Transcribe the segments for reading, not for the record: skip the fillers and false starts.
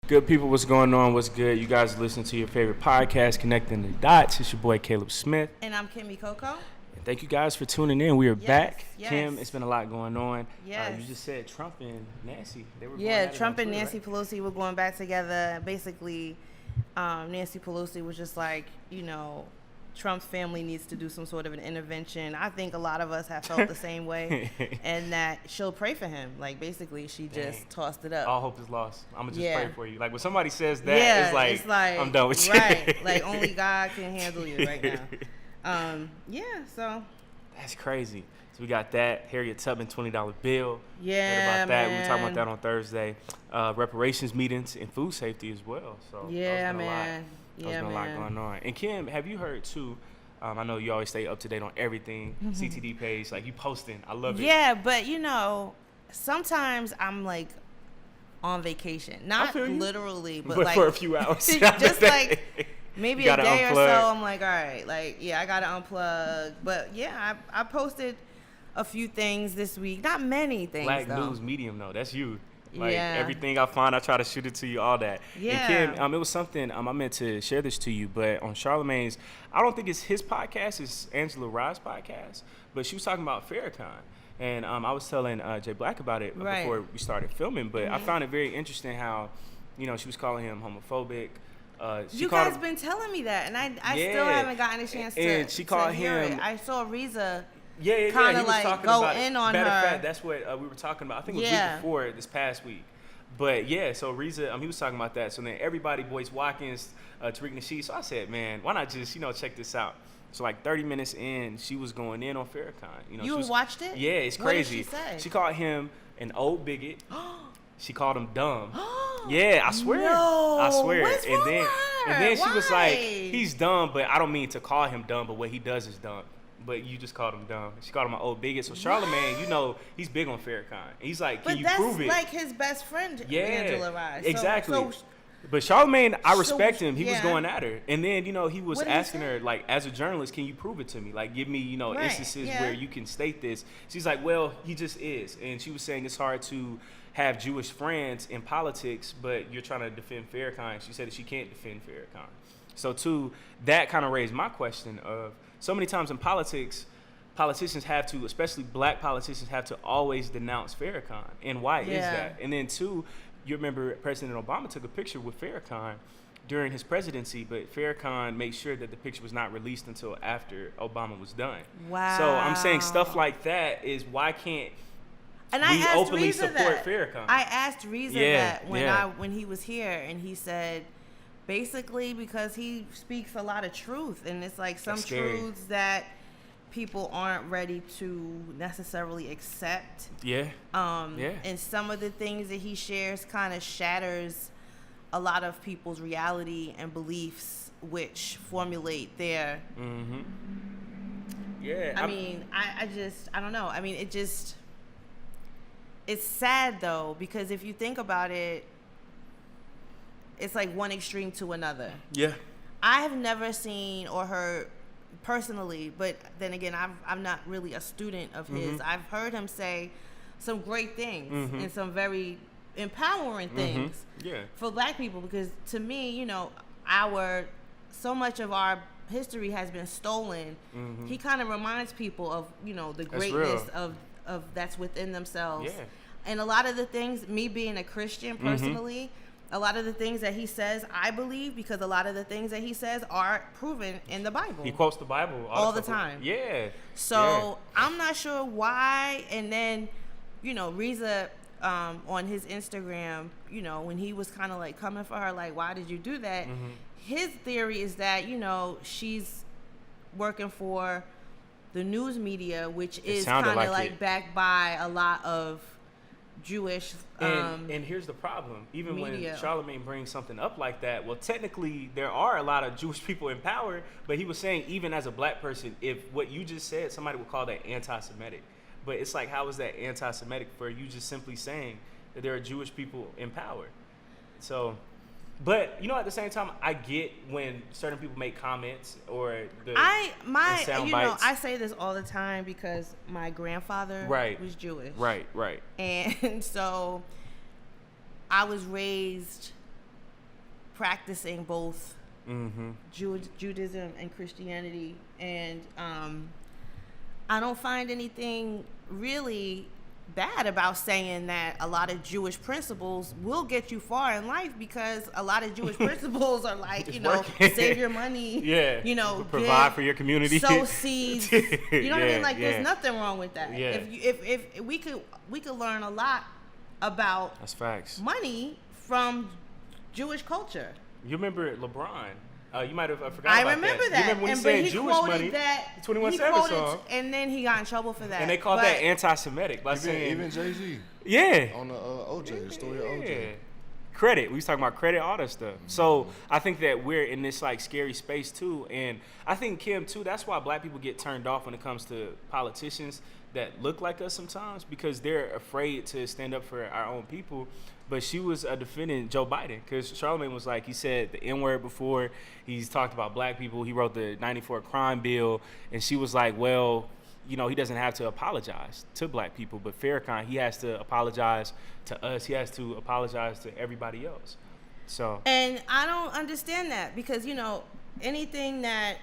Good people, what's going on? What's good? You guys listen to your favorite podcast, Connecting the Dots. It's your boy Caleb Smith. And I'm Kimmy Coco. And thank you guys for tuning in. We are back. Yes. Kim, it's been a lot going on. Yes. You just said Trump and Nancy. They were Trump and Twitter, Nancy right? Pelosi were going back together. Basically, Nancy Pelosi was just like, Trump's family needs to do some sort of an intervention. I think a lot of us have felt the same way, and that she'll pray for him. Like, basically, she just tossed it up. All hope is lost. I'm going to just pray for you. Like, when somebody says that, it's like, I'm done with you. Right. Like, only God can handle you right now. So. That's crazy. So we got that. Harriet Tubman $20 bill. Yeah, Heard about that. We were talking about that on Thursday. Reparations meetings and food safety as well. So yeah, man. There's been a lot going on. And Kim, have you heard too? I know you always stay up to date on everything. CTD page, like you posting. I love it. Yeah, but sometimes I'm like on vacation. Not literally, but like for a few hours. Just like maybe a day unplug. or so. I'm like, all right, I gotta unplug. But yeah, I posted a few things this week. Not many things. Black though. News Medium though. That's you. Like everything I find, I try to shoot it to you, all that. Yeah. And Kim, it was something I meant to share this to you, but on Charlamagne's, I don't think it's his podcast, it's Angela Rye's podcast, but she was talking about Farrakhan. And I was telling Jay Black about it before we started filming, but I found it very interesting how, she was calling him homophobic. You guys been telling me that, and I still haven't gotten a chance and she called hear him. it. I saw Reza. Kind of like go in on her. Matter of fact, that's what we were talking about. I think it was week before this past week. But so Reza, he was talking about that. So then everybody, Boyce Watkins, Tariq Nasheed. So I said, man, why not just check this out? So like 30 minutes in, she was going in on Farrakhan. You watched it? Yeah, it's crazy. What did she say? She called him an old bigot. She called him dumb. Yeah, I swear. No. I swear. What's wrong with her? And then she was Why? like, he's dumb, but I don't mean to call him dumb, but what he does is dumb. But you just called him dumb. She called him an old bigot. So Charlamagne, he's big on Farrakhan. He's like, can you prove it? But that's like his best friend, Angela Rye. Exactly. But Charlamagne, I respect him. He was going at her. And then, he was asking her, like, as a journalist, can you prove it to me? Like, give me, instances where you can state this. She's like, well, he just is. And she was saying it's hard to have Jewish friends in politics, but you're trying to defend Farrakhan. She said that she can't defend Farrakhan. So, too, that kind of raised my question of, so many times in politics, politicians have to, especially black politicians, have to always denounce Farrakhan. And why is that? And then, two, you remember President Obama took a picture with Farrakhan during his presidency, but Farrakhan made sure that the picture was not released until after Obama was done. Wow. So I'm saying stuff like that is why can't we openly support Farrakhan? I asked Reza that when he was here, and he said, basically, because he speaks a lot of truth, and it's like some truths that people aren't ready to necessarily accept. And some of the things that he shares kind of shatters a lot of people's reality and beliefs, which formulate their. I don't know. I mean, it's sad though, because if you think about it, it's like one extreme to another. Yeah. I have never seen or heard personally, but then again, I'm not really a student of his. I've heard him say some great things and some very empowering things for black people, because to me, so much of our history has been stolen. He kind of reminds people of, the greatness of that's within themselves. Yeah. And a lot of the things, me being a Christian personally, a lot of the things that he says, I believe, because a lot of the things that he says are proven in the Bible. He quotes the Bible all the time. Yeah. So I'm not sure why. And then, Reza on his Instagram, when he was kind of like coming for her, like, why did you do that? His theory is that, she's working for the news media, which is kind of like backed by a lot of Jewish and here's the problem. Even media. When Charlamagne brings something up like that, well, technically there are a lot of Jewish people in power, but he was saying even as a black person, if what you just said, somebody would call that anti-Semitic. But it's like, how is that anti-Semitic for you just simply saying that there are Jewish people in power? So, but at the same time, I get when certain people make comments or sound bites. I say this all the time because my grandfather was Jewish. Right. And so I was raised practicing both Judaism and Christianity, and I don't find anything really bad about saying that a lot of Jewish principles will get you far in life, because a lot of Jewish principles are like, save your money, provide for your community, sow seeds, you know what I mean? Like, there's nothing wrong with that. Yeah. If we could learn a lot about that's facts. Money from Jewish culture. You remember LeBron? You might have forgotten I about remember that. You remember when he said Jewish money? That, 21 Savage song. And then he got in trouble for that. And they called that anti-Semitic by saying even Jay-Z. Yeah. On the OJ, the story of OJ. Credit. We was talking about credit, all that stuff. So I think that we're in this like scary space too, and I think Kim too. That's why Black people get turned off when it comes to politicians that look like us sometimes, because they're afraid to stand up for our own people. But she was defending Joe Biden, because Charlamagne was like, he said the N-word before. He's talked about Black people. He wrote the 94 crime bill. And she was like, well, he doesn't have to apologize to Black people. But Farrakhan, he has to apologize to us. He has to apologize to everybody else. So. And I don't understand that, because, anything that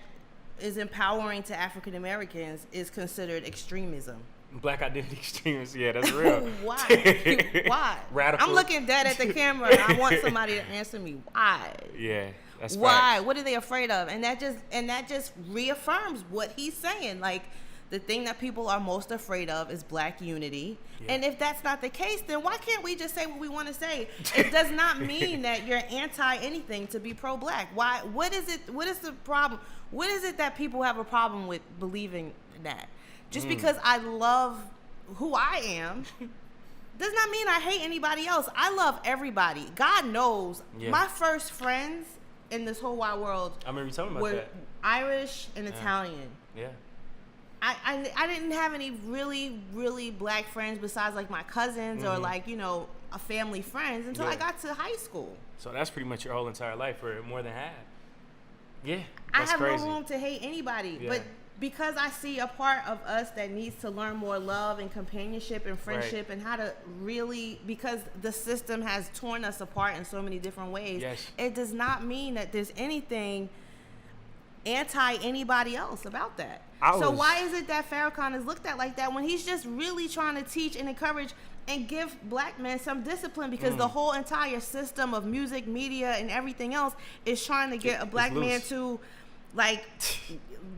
is empowering to African Americans is considered extremism. Black identity extremists, yeah, that's real. Why? Why? Radical. I'm looking dead at the camera, and I want somebody to answer me. Why? Yeah, that's why. Facts. What are they afraid of? And that just reaffirms what he's saying. Like, the thing that people are most afraid of is Black unity. Yeah. And if that's not the case, then why can't we just say what we want to say? It does not mean that you're anti anything to be pro-Black. Why? What is it? What is the problem? What is it that people have a problem with believing that? Just because I love who I am does not mean I hate anybody else. I love everybody. God knows. Yeah. My first friends in this whole wide world I remember you telling me about were that. Irish and Italian. Yeah. I didn't have any really, really Black friends besides like my cousins or like, a family friends until I got to high school. So that's pretty much your whole entire life, or more than half. Yeah. That's crazy. I have no room to hate anybody. Yeah. But because I see a part of us that needs to learn more love and companionship and friendship, and how to really, because the system has torn us apart in so many different ways, it does not mean that there's anything anti anybody else about that. So why is it that Farrakhan is looked at like that when he's just really trying to teach and encourage and give Black men some discipline, because the whole entire system of music, media, and everything else is trying to get a Black man to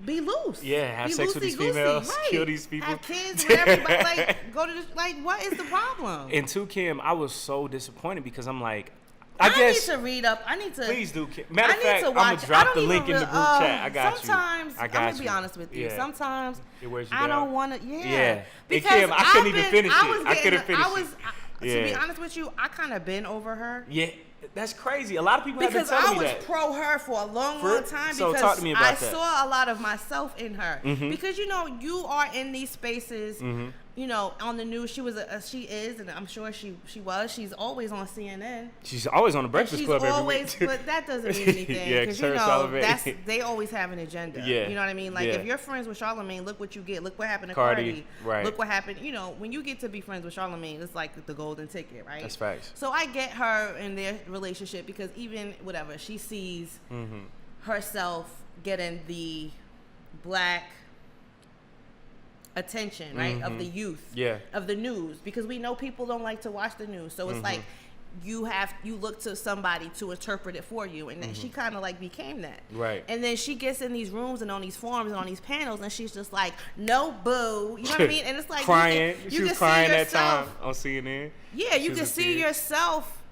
be loose. Yeah, have sex with these females, kill these people, have kids with everybody. Go to this. What is the problem? And to Kim, I was so disappointed, because I'm like, I guess, need to read up. I need to. Please do. Matter of fact, I'm gonna drop the link in the group chat. I got sometimes, you. I'm gonna be honest with you. Yeah. Sometimes it wears you I down. don't want to. Yeah. Because Kim, I couldn't even finish it. I couldn't finish it. To be honest with you, I kind of been over her. Yeah. That's crazy. A lot of people have been telling me that. Because I was pro her for a long time. So because talk to me about that. I saw a lot of myself in her. Because you are in these spaces. On the news, she is, and I'm sure she was. She's always on CNN. She's always on the Breakfast Club every week. But that doesn't mean anything. Because they always have an agenda. Yeah. You know what I mean? Like, if you're friends with Charlamagne, look what you get. Look what happened to Cardi. Right. Look what happened. When you get to be friends with Charlamagne, it's like the golden ticket, right? That's facts. So I get her in their relationship, because even she sees herself getting the Black attention, right, of the youth, of the news, because we know people don't like to watch the news, so it's like you look to somebody to interpret it for you, and then she kind of became that, right? And then she gets in these rooms and on these forums and on these panels, and she's just like, no, boo, you know what I mean? And it's like crying. She was crying that time on CNN. Yeah, you can see yourself.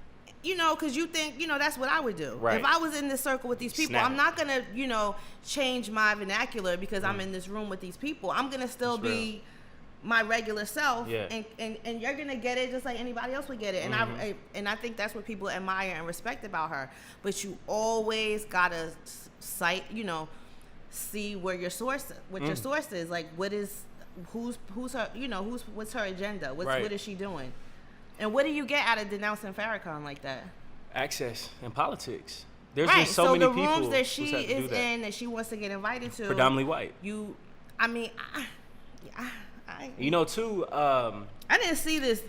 Because you think, that's what I would do. Right. If I was in this circle with these people, I'm not going to, change my vernacular because I'm in this room with these people. I'm going to still be my regular self. Yeah. And you're going to get it just like anybody else would get it. And I think that's what people admire and respect about her. But you always got to cite, see where your source, your source is. Like, who's her, what's her agenda? What is she doing? And what do you get out of denouncing Farrakhan like that? Access and politics. There's been so many people. So the rooms that she is in, that she wants to get invited to, predominantly white. You know, too. I didn't see this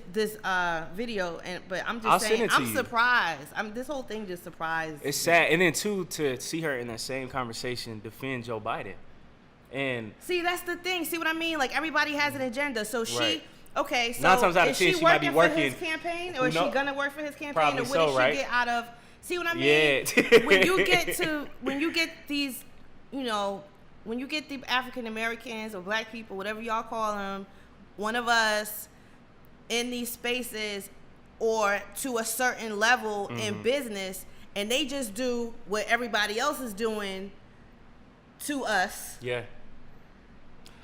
video, but I'm just I'll saying, send it to I'm you. surprised. This whole thing just surprised. It's sad, and then too, to see her in that same conversation defend Joe Biden, and see, that's the thing. See what I mean? Like, everybody has an agenda. So Right. okay, so 9 times out of is 10, she she might be working for working. his campaign, or is she gonna work for his campaign, Probably or what so, does she right? get out of? See what I mean? Yeah. when you get these, you know, when you get the African Americans or black people, whatever y'all call them, one of us in these spaces or to a certain level in business, and they just do what everybody else is doing to us. Yeah.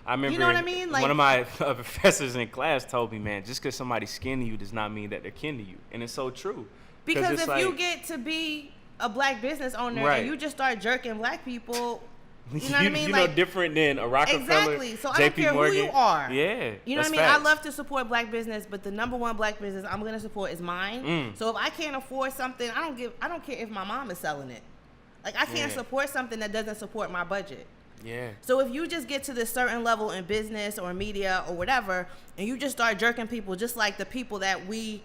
I remember, you know what I mean? Like, one of my professors in class told me, man, just because somebody's kin to you does not mean that they're kin to you. And it's so true. Because if like, you get to be a black business owner right. and you just start jerking black people, you know what I mean? You like, know, different than a Rockefeller, exactly. So I don't JP care Morgan. who you are. Yeah. You know what I mean? Facts. I love to support black business, but the number one black business I'm going to support is mine. So if I can't afford something, I don't care if my mom is selling it. Like, I can't support something that doesn't support my budget. Yeah. So if you just get to this certain level in business or media or whatever, and you just start jerking people, just like the people that we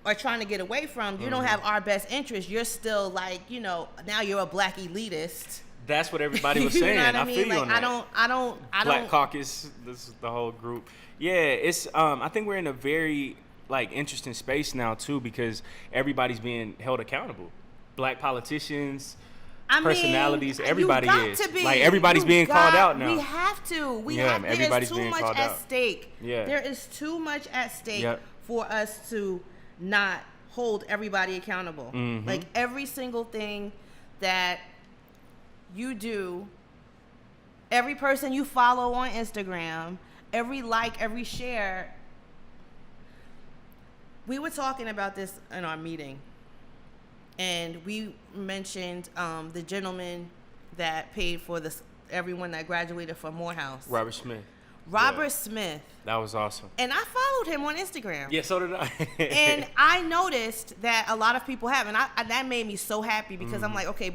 are trying to get away from, you don't have our best interest. You're still like, you know, now you're a black elitist. That's what everybody was You saying. know what I I mean? feel you Like, on that. I don't. Black Caucus, this is the whole group. Yeah, it's I think we're in a very like interesting space now too, because everybody's being held accountable. Black politicians, personalities, everybody is. Like, everybody's being called out now. We have to. Everybody's there's too being much called at out. stake. Yeah. There is too much at stake Yep. for us to not hold everybody accountable. Mm-hmm. Like, every single thing that you do, every person you follow on Instagram, every like, every share. We were talking about this in our meeting, and we mentioned the gentleman that paid for everyone that graduated from Morehouse. Robert Smith. Robert Smith. That was awesome. And I followed him on Instagram. Yeah, so did I. And I noticed that a lot of people have, and that made me so happy, because I'm like, okay,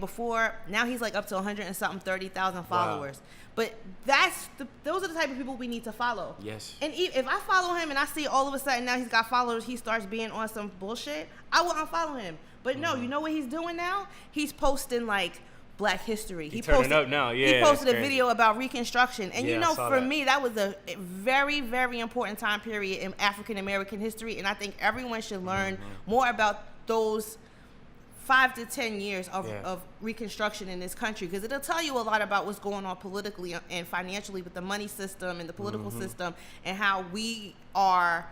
now he's like up to 100 and something, 30,000 followers. Wow. But those are the type of people we need to follow. Yes. And if I follow him and I see all of a sudden now he's got followers, he starts being on some bullshit, I will unfollow him. But no, you know what he's doing now? He's posting like Black history. He posted up now. Yeah, he posted a video about Reconstruction, and yeah, you know, for me, that was a very, very important time period in African American history, and I think everyone should learn more about those 5 to 10 years of Reconstruction in this country, because it'll tell you a lot about what's going on politically and financially with the money system and the political system, and how we are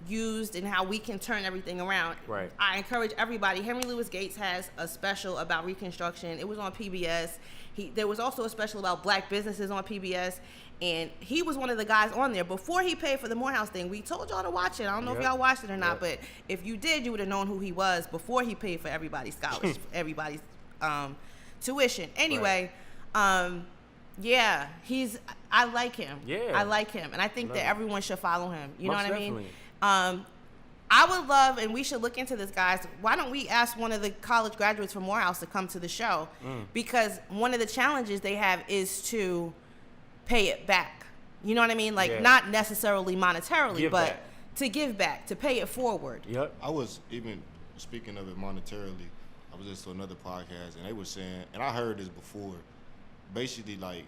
used and how we can turn everything around. Right. I encourage everybody. Henry Louis Gates has a special about Reconstruction. It was on PBS. There was also a special about black businesses on PBS, and he was one of the guys on there before he paid for the Morehouse thing. We told y'all to watch it. I don't know if y'all watched it or not, but if you did, you would have known who he was before he paid for everybody's scholarship, everybody's tuition. Anyway, yeah, I like him. Yeah. I like him, and I think that everyone should follow him. You know what I mean? Definitely. I would love, and we should look into this, guys. Why don't we ask one of the college graduates from Morehouse to come to the show? Because one of the challenges they have is to pay it back. You know what I mean? Like, not necessarily monetarily, but to give back, to pay it forward. Yep. I was even, speaking of it monetarily, I was listening to another podcast, and they were saying, and I heard this before, basically, like,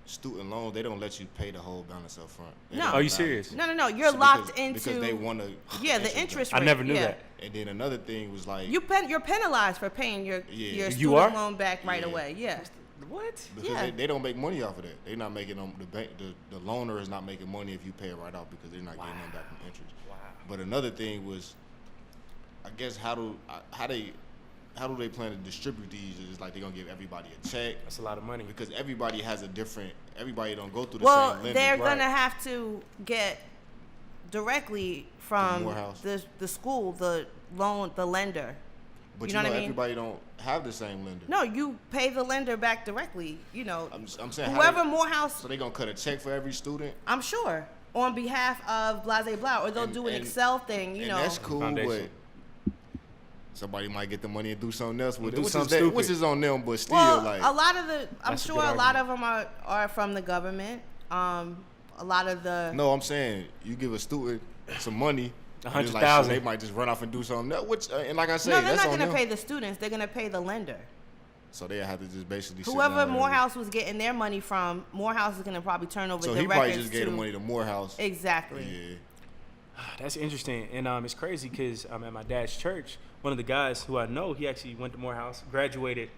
student loans, they don't let you pay the whole balance up front. No. Are you serious? No. You're locked into... Because they want to... Yeah, the interest rate. I never knew that. And then another thing was like... You're penalized for paying your student loan back right away. Yeah. What? Because they don't make money off of that. They're not making them... The loaner is not making money if you pay it right off, because they're not getting them back from interest. Wow. But another thing was, I guess, how do they plan to distribute these? It's like they're going to give everybody a check. That's a lot of money. Because everybody has a different... Everybody don't go through the well, same lender. they're going to have to get directly from the school, the lender. But you know what I mean? Everybody don't have the same lender. No, you pay the lender back directly. You know, I'm saying whoever Morehouse... So they're going to cut a check for every student? I'm sure. On behalf of Blase Blau. Or they'll do an Excel thing, you know. And that's cool, but... Somebody might get the money and do something else with it, which is on them, but still, a lot of I'm sure a lot of them are from the government. A a lot of the. No, I'm saying you give a student some money. 100,000. They might just run off and do something. And like I said, no, they're that's not going on to pay the students. They're going to pay the lender. So they have to just basically. Whoever Morehouse was getting their money from, Morehouse is going to probably turn over the records. So he probably just gave the money to Morehouse. Exactly. Yeah. That's interesting, and it's crazy because I'm at my dad's church. One of the guys who I know, he actually went to Morehouse, graduated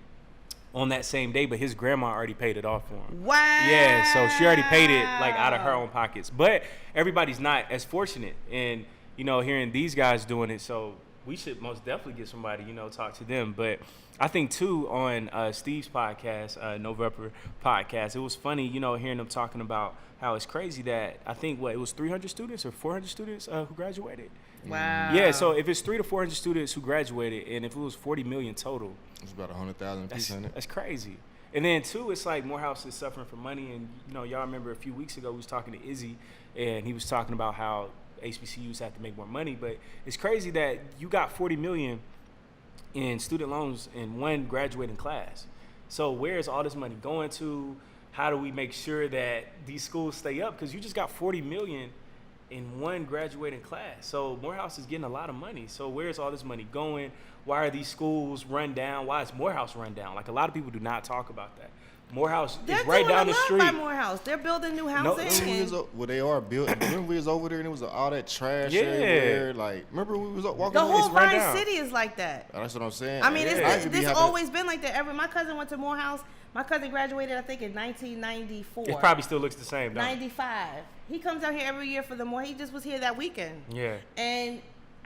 on that same day, but his grandma already paid it off for him. Wow. Yeah, so she already paid it like out of her own pockets. But everybody's not as fortunate, and hearing these guys doing it, so we should most definitely get somebody, talk to them. But I think too on Steve's podcast, November podcast, it was funny, hearing them talking about how it's crazy that I think it was 300 students or 400 students who graduated. Wow. Yeah, so if it's 300 to 400 students who graduated, and if it was 40 million total, it's about 100,000 piece in it. That's crazy. And then too, it's like Morehouse is suffering for money, and y'all remember a few weeks ago we was talking to Izzy, and he was talking about how HBCUs have to make more money, but it's crazy that you got 40 million in student loans in one graduating class. So where is all this money going to? How do we make sure that these schools stay up? Because you just got 40 million in one graduating class. So Morehouse is getting a lot of money. So where is all this money going? Why are these schools run down? Why is Morehouse run down? Like, a lot of people do not talk about that. Morehouse is right down the street. They're doing a lot by Morehouse. They're building new housing. They are building. Remember we was over there and it was all that trash everywhere. Like, remember we was walking. The whole Vine City is like that. That's what I'm saying. I mean, it's always been like that. My cousin went to Morehouse. My cousin graduated, I think, in 1994. It probably still looks the same, though. 95. He comes out here every year for the He just was here that weekend. Yeah. And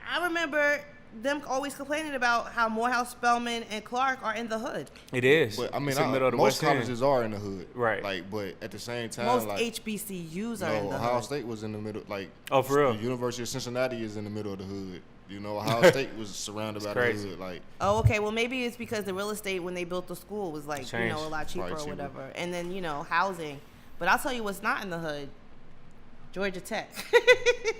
I remember them always complaining about how Morehouse, Spelman, and Clark are in the hood. It is. But I mean, most West colleges are in the hood, right? Like, but at the same time, most HBCUs are in the Ohio hood. State was in the middle. Like, oh, for real? The University of Cincinnati is in the middle of the hood. Ohio State was surrounded by crazy. the hood. Like, oh, okay. Well, maybe it's because the real estate when they built the school was like a lot cheaper or whatever, and then housing. But I'll tell you what's not in the hood: Georgia Tech,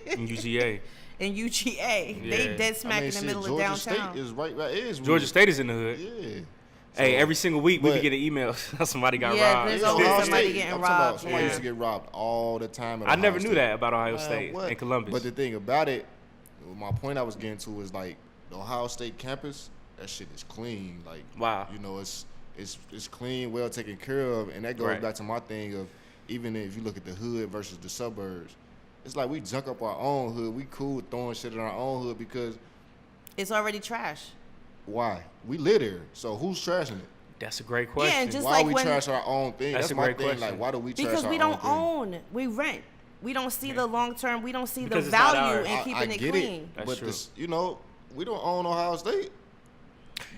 and UGA. And UGA, yeah. They dead smack in the middle of downtown. Georgia State is right. Georgia State is in the hood. Yeah. Hey, every single week we be getting emails. Somebody got robbed. Yeah, there's always somebody getting robbed. Somebody used to get robbed all the time. I never knew that about Ohio State and Columbus. But the thing about it, my point I was getting to is like the Ohio State campus. That shit is clean. Like, wow. It's clean, well taken care of, and that goes back to my thing of even if you look at the hood versus the suburbs. It's like we junk up our own hood. We cool with throwing shit in our own hood because it's already trash. Why? We live there, so who's trashing it? That's a great question. Yeah, and just why we trash our own thing? That's a my great thing. Like, why do we trash because our we own don't thing? own. We rent. We don't see the long term. We don't see because the value in keeping I it get clean. But this, we don't own Ohio State.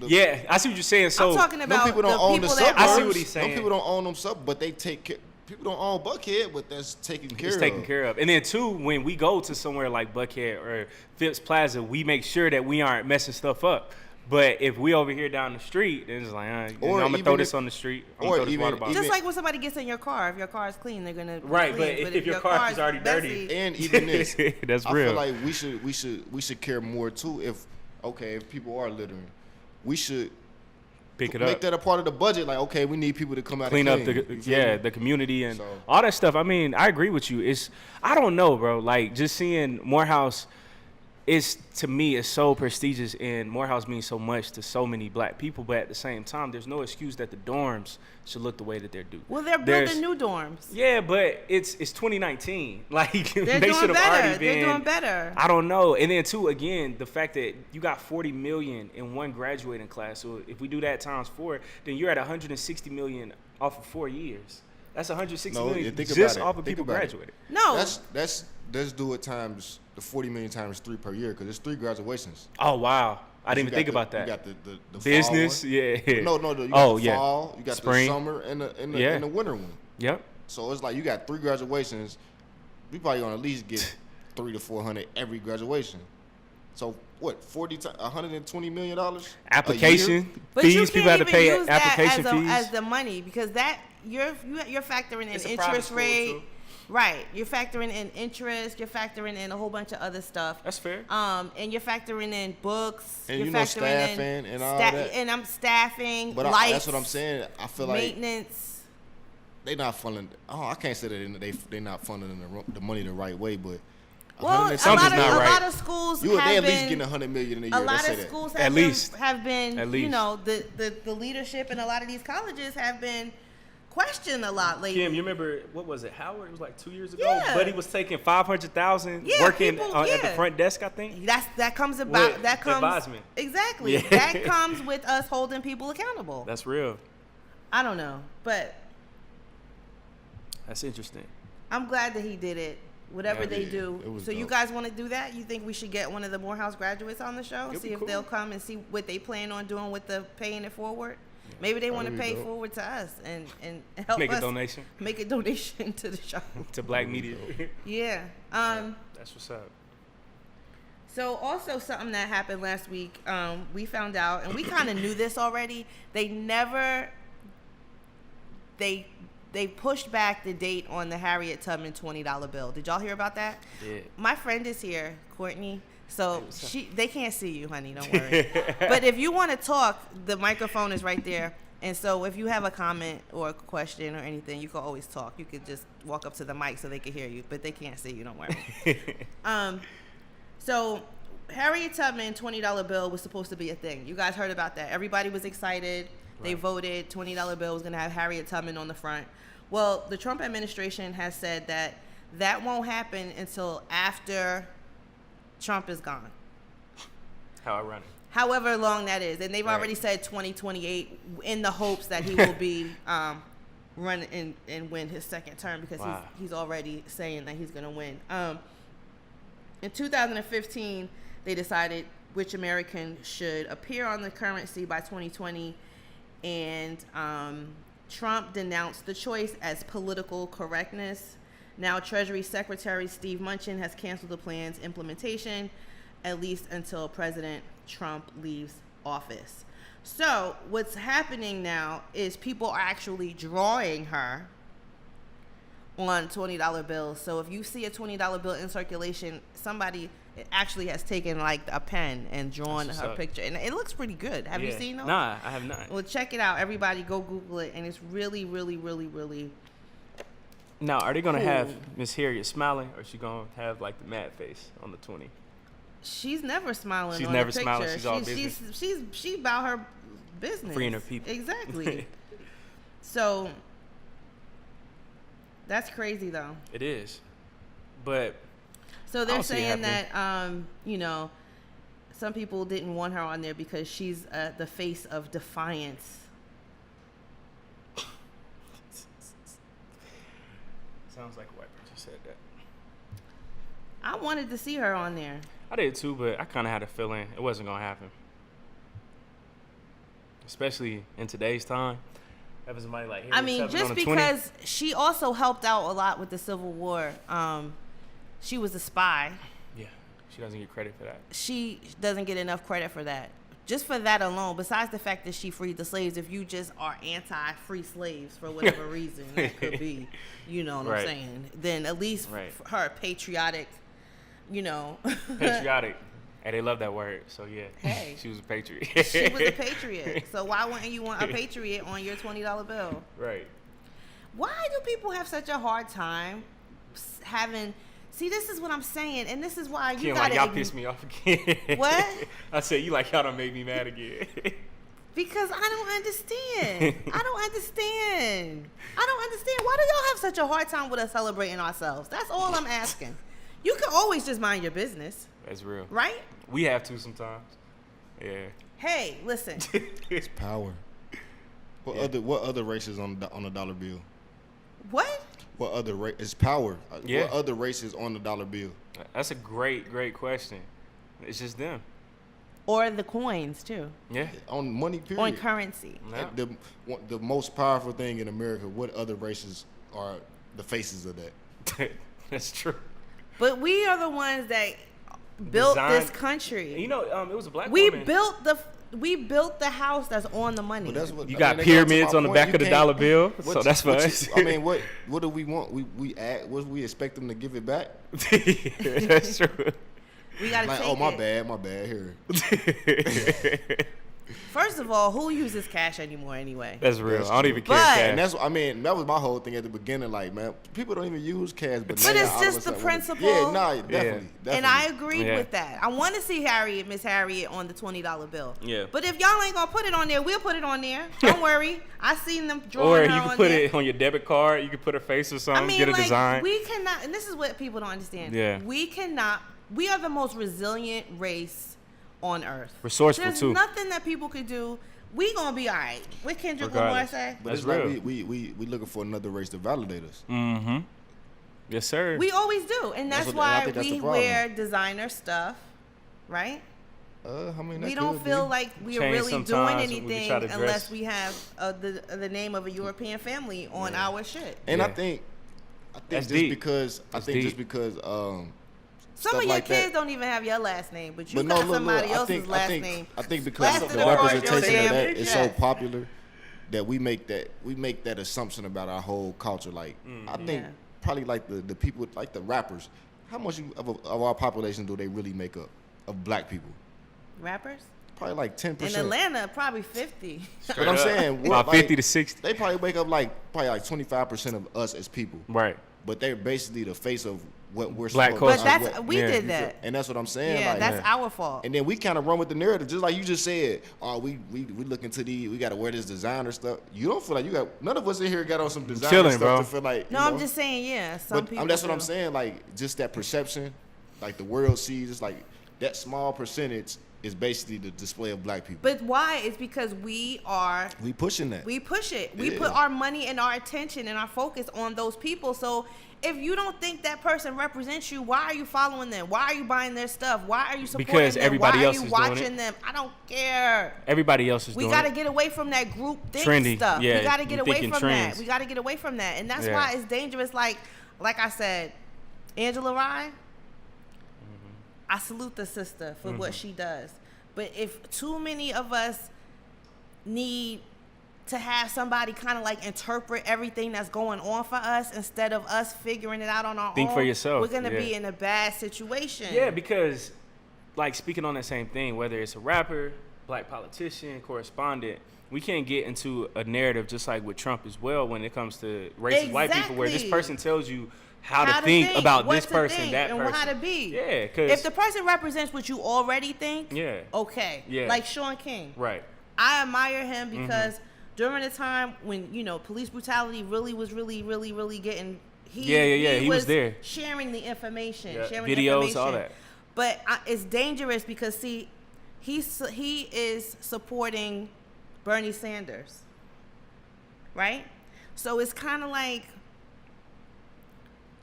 Yeah, I see what you're saying. So I'm talking about people don't own the suburbs. I see what he's saying. Some people don't own them suburbs, but they take care. People don't own Buckhead, but that's taken care of. It's taken care of. And then, too, when we go to somewhere like Buckhead or Phipps Plaza, we make sure that we aren't messing stuff up. But if we over here down the street, then it's like, I'm going to throw this on the street. I'm going to throw this water bottle. Just like when somebody gets in your car. If your car is clean, they're going to Right, but if your car is already dirty. And even this. That's I real. feel like we should care more, too. If people are littering, we should pick it make up. that a part of the budget. Like, okay, we need people to come out clean and up the community and all that stuff. I mean, I agree with you. I don't know, bro. Like, just seeing Morehouse to me is so prestigious, and Morehouse means so much to so many black people. But at the same time, there's no excuse that the dorms should look the way that they're doing. Well, they're building new dorms. Yeah, but it's 2019. Like, they should have They're already been. They're doing better. I don't know. And then too, again, the fact that you got 40 million in one graduating class. So if we do that times 4, then you're at 160 million off of 4 years. That's 160 million just off of people graduating. No, let's do it times the 40 million times 3 per year because it's 3 graduations. Oh wow, I didn't even think about that. You got the business, fall one. Yeah. No, you got the yeah. fall, you got spring. the summer, and the winter one. Yep. So it's like you got 3 graduations. We probably gonna at least get 300 to 400 every graduation. So what? $120 million. Application but fees. You people have to pay use application that fees as the money because that you're factoring in interest rate. Right, you're factoring in interest. You're factoring in a whole bunch of other stuff. That's fair. And you're factoring in books. And you're factoring staffing in and all that. And I'm staffing. But lights, that's what I'm saying. I feel like maintenance. they not funding. Oh, I can't say that they not funding the money the right way, but. Well, a lot of schools they at least getting $100 million a year. A lot of schools have been, you know, the leadership in a lot of these colleges have been questioned a lot lately. Kim, you remember, what was it, Howard? It was like 2 years ago. Yeah. Buddy was taking $500,000 working at the front desk, I think. That comes advisement. Exactly. Yeah. That comes with us holding people accountable. That's real. I don't know, but that's interesting. I'm glad that he did it. Whatever they do. So dope. You guys want to do that? You think we should get one of the Morehouse graduates on the show? See if they'll come and see what they plan on doing with the paying it forward? Yeah. Maybe they want to pay forward to us and help make us. A donation. Make a donation to the show. To Black media. Yeah. That's what's up. So also something that happened last week, we found out, and we kind of knew this already, they pushed back the date on the Harriet Tubman $20 bill. Did y'all hear about that? Yeah. My friend is here, Courtney. So they can't see you, honey. Don't worry. But if you want to talk, the microphone is right there. And so if you have a comment or a question or anything, you can always talk. You could just walk up to the mic so they can hear you. But they can't see you. Don't worry. So Harriet Tubman $20 bill was supposed to be a thing. You guys heard about that. Everybody was excited. Right. They voted. $20 bill was going to have Harriet Tubman on the front. Well, the Trump administration has said that won't happen until after Trump is gone. How ironic. However long that is. And they've already said 2028 in the hopes that he will be run and win his second term because he's already saying that he's going to win. In 2015, they decided which American should appear on the currency by 2020, and Trump denounced the choice as political correctness. Now, Treasury Secretary Steve Mnuchin has canceled the plan's implementation, at least until President Trump leaves office. So what's happening now is people are actually drawing her on $20 bills. So if you see a $20 bill in circulation, somebody actually has taken like a pen and drawn her picture, and it looks pretty good. Have you seen those? Nah, I have not. Well, check it out. Everybody go Google it, and it's really, really, really, really. Now, are they gonna have Miss Harriet smiling, or is she gonna have like the mad face on the 20? She's never smiling. She's on never the picture. smiling. She's all business. She's about her business. Freeing her people. Exactly. So that's crazy, though. It is, but. So they're saying that, you know, some people didn't want her on there because she's the face of defiance. Sounds like a white person said that. I wanted to see her on there. I did too, but I kind of had a feeling it wasn't going to happen. Especially in today's time. Having somebody like Harriet Tubman just because she also helped out a lot with the Civil War. She was a spy. Yeah, she doesn't get credit for that. She doesn't get enough credit for that. Just for that alone, besides the fact that she freed the slaves, if you just are anti-free slaves for whatever reason, that could be, you know what I'm saying, then at least her patriotic, you know. Patriotic. Hey, they love that word, so yeah. Hey. She was a patriot. She was a patriot. So why wouldn't you want a patriot on your $20 bill? Right. Why do people have such a hard time having... See, this is what I'm saying, and this is why you gotta... Y'all pissed me off again. What? I said, y'all done made me mad again. Because I don't understand. I don't understand. Why do y'all have such a hard time with us celebrating ourselves? That's all I'm asking. You can always just mind your business. That's real. Right? We have to sometimes. Yeah. Hey, listen. It's power. What other races on the dollar bill? What? What other race? It's power. Yeah. What other races on the dollar bill? That's a great question. It's just them. Or the coins, too. Yeah. On money, period. On currency. No. The most powerful thing in America, what other races are the faces of that? That's true. But we are the ones that built this country. You know, it was a black woman. We built the house that's on the money. That's what, you got pyramids on the back of the dollar bill, so that's fine. What do we want? We expect them to give it back? That's true. We gotta take my bad here. First of all, who uses cash anymore anyway? That's real. That's I don't true. even care. But- Cash. And that's, I mean, that was my whole thing at the beginning. Like, man, people don't even use cash. But But now it's all of a just the sudden, principle. Yeah, nah, definitely. And I agreed Yeah. with that. I want to see Miss Harriet on the $20 bill. Yeah. But if y'all ain't gonna put it on there, we'll put it on there. Don't worry. I seen them Or drawing her you on can put there. it on your debit card. You can put her face or something. I mean, get a like, design. we cannot, and this is what people don't understand. Yeah. We are the most resilient race on earth. Resourceful, There's too. nothing that people could do. We gonna be all right. What Kendrick Lamar Regardless. say? But That's it's like real. we looking for another race to validate us. Mm-hmm. Yes, sir. We always do, and that's I why think that's the we problem. wear designer stuff, right? I mean, We that don't could feel be. like we're Change really doing sometimes, we can anything try to dress. unless we have the name of a European family on our shit. And Yeah. I think That's just deep. because That's just deep. because Some of stuff your like kids that. don't even have your last name, but you But got no, look, somebody I else's think, last I think, name. I think because Blasted the across your representation of damn that is so chest. popular that we make that assumption about our whole culture. Like I think Yeah. probably like the people, like the rappers, how much of our population do they really make up of black people? Rappers Probably like 10%. in Atlanta, probably 50. But I'm saying About like, 50 to 60. They probably make up like 25% of us as people. Right. But they're basically the face of what we're Black supposed But to culture. be. that's we Yeah. did that. And that's what I'm saying. Yeah, like, that's our fault. and then we kind of run with the narrative, just like you just said. Oh, we look into we got to wear this designer stuff. You don't feel like you got. None of us in here got on some designer Chilling, stuff bro. to feel like. No, you I'm know? just saying, yeah. Some But people. that's what I'm do. saying. Like just that perception, like the world sees. It's like that small percentage is basically the display of black people. But why? It's because we pushing that. We push it. We Yeah. put our money and our attention and our focus on those people. So if you don't think that person represents you, why are you following them? Why are you buying their stuff? Why are you supporting Because them? everybody Why else are you is doing watching it. them? I don't care. Everybody else is We doing got to it. get away from that group think Trendy, stuff. yeah, We got to get we away thinking from trends. that. We got to get away from that. And that's Yeah. why it's dangerous. Like I said, Angela Rye, I salute the sister for what she does. But if too many of us need to have somebody kind of like interpret everything that's going on for us instead of us figuring it out on our Think own, for yourself, we're going to yeah. be in a bad situation. Yeah, because, like, speaking on that same thing, whether it's a rapper, black politician, correspondent, we can't get into a narrative just like with Trump as well when it comes to racist white people, where this Exactly. person tells you how to think about what this to person, think, that and person. how to be. Yeah, because if the person represents what you already think, Yeah. okay. Yeah. Like Sean King. right, I admire him because during the time when, police brutality really was really getting, he was there. sharing the information, Yeah, sharing videos, information. all that. But it's dangerous because he is supporting Bernie Sanders, right? So it's kind of like,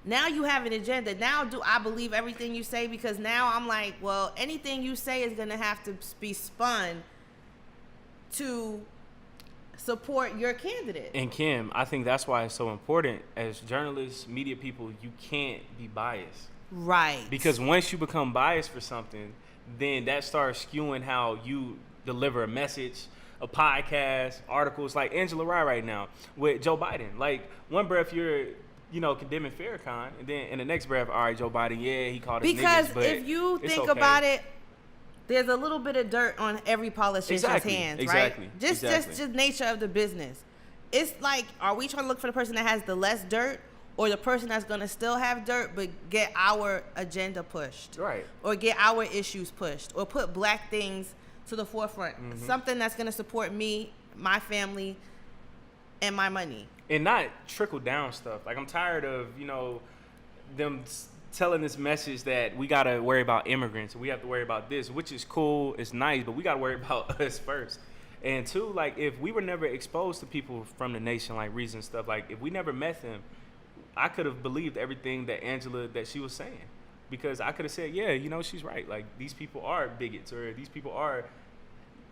now you have an agenda. Now do I believe everything you say? Because now I'm like, well, anything you say is going to have to be spun to support your candidate. And Kim, I think that's why it's so important as journalists, media people, you can't be biased. Right. Because once you become biased for something, then that starts skewing how you deliver a message, a podcast, articles, like Angela Rye right now with Joe Biden. Like, one breath you're, condemning Farrakhan, and then in the next breath, all right, Joe Biden, yeah, he called us Because niggas, but if you it's think okay. about it, there's a little bit of dirt on every politician's Exactly, hands, exactly, right? Just exactly. nature of the business. It's like, are we trying to look for the person that has the less dirt, or the person that's going to still have dirt but get our agenda pushed, Right. or get our issues pushed, or put black things to the forefront, something that's going to support me, my family, and my money. And not trickle down stuff. Like, I'm tired of, them telling this message that we got to worry about immigrants. We have to worry about this, which is cool. It's nice, but we got to worry about us first. And two, like, if we were never exposed to people from the nation, like Reason and stuff, like, if we never met them, I could have believed everything that she was saying. Because I could have said, yeah, she's right. Like, these people are bigots, or these people are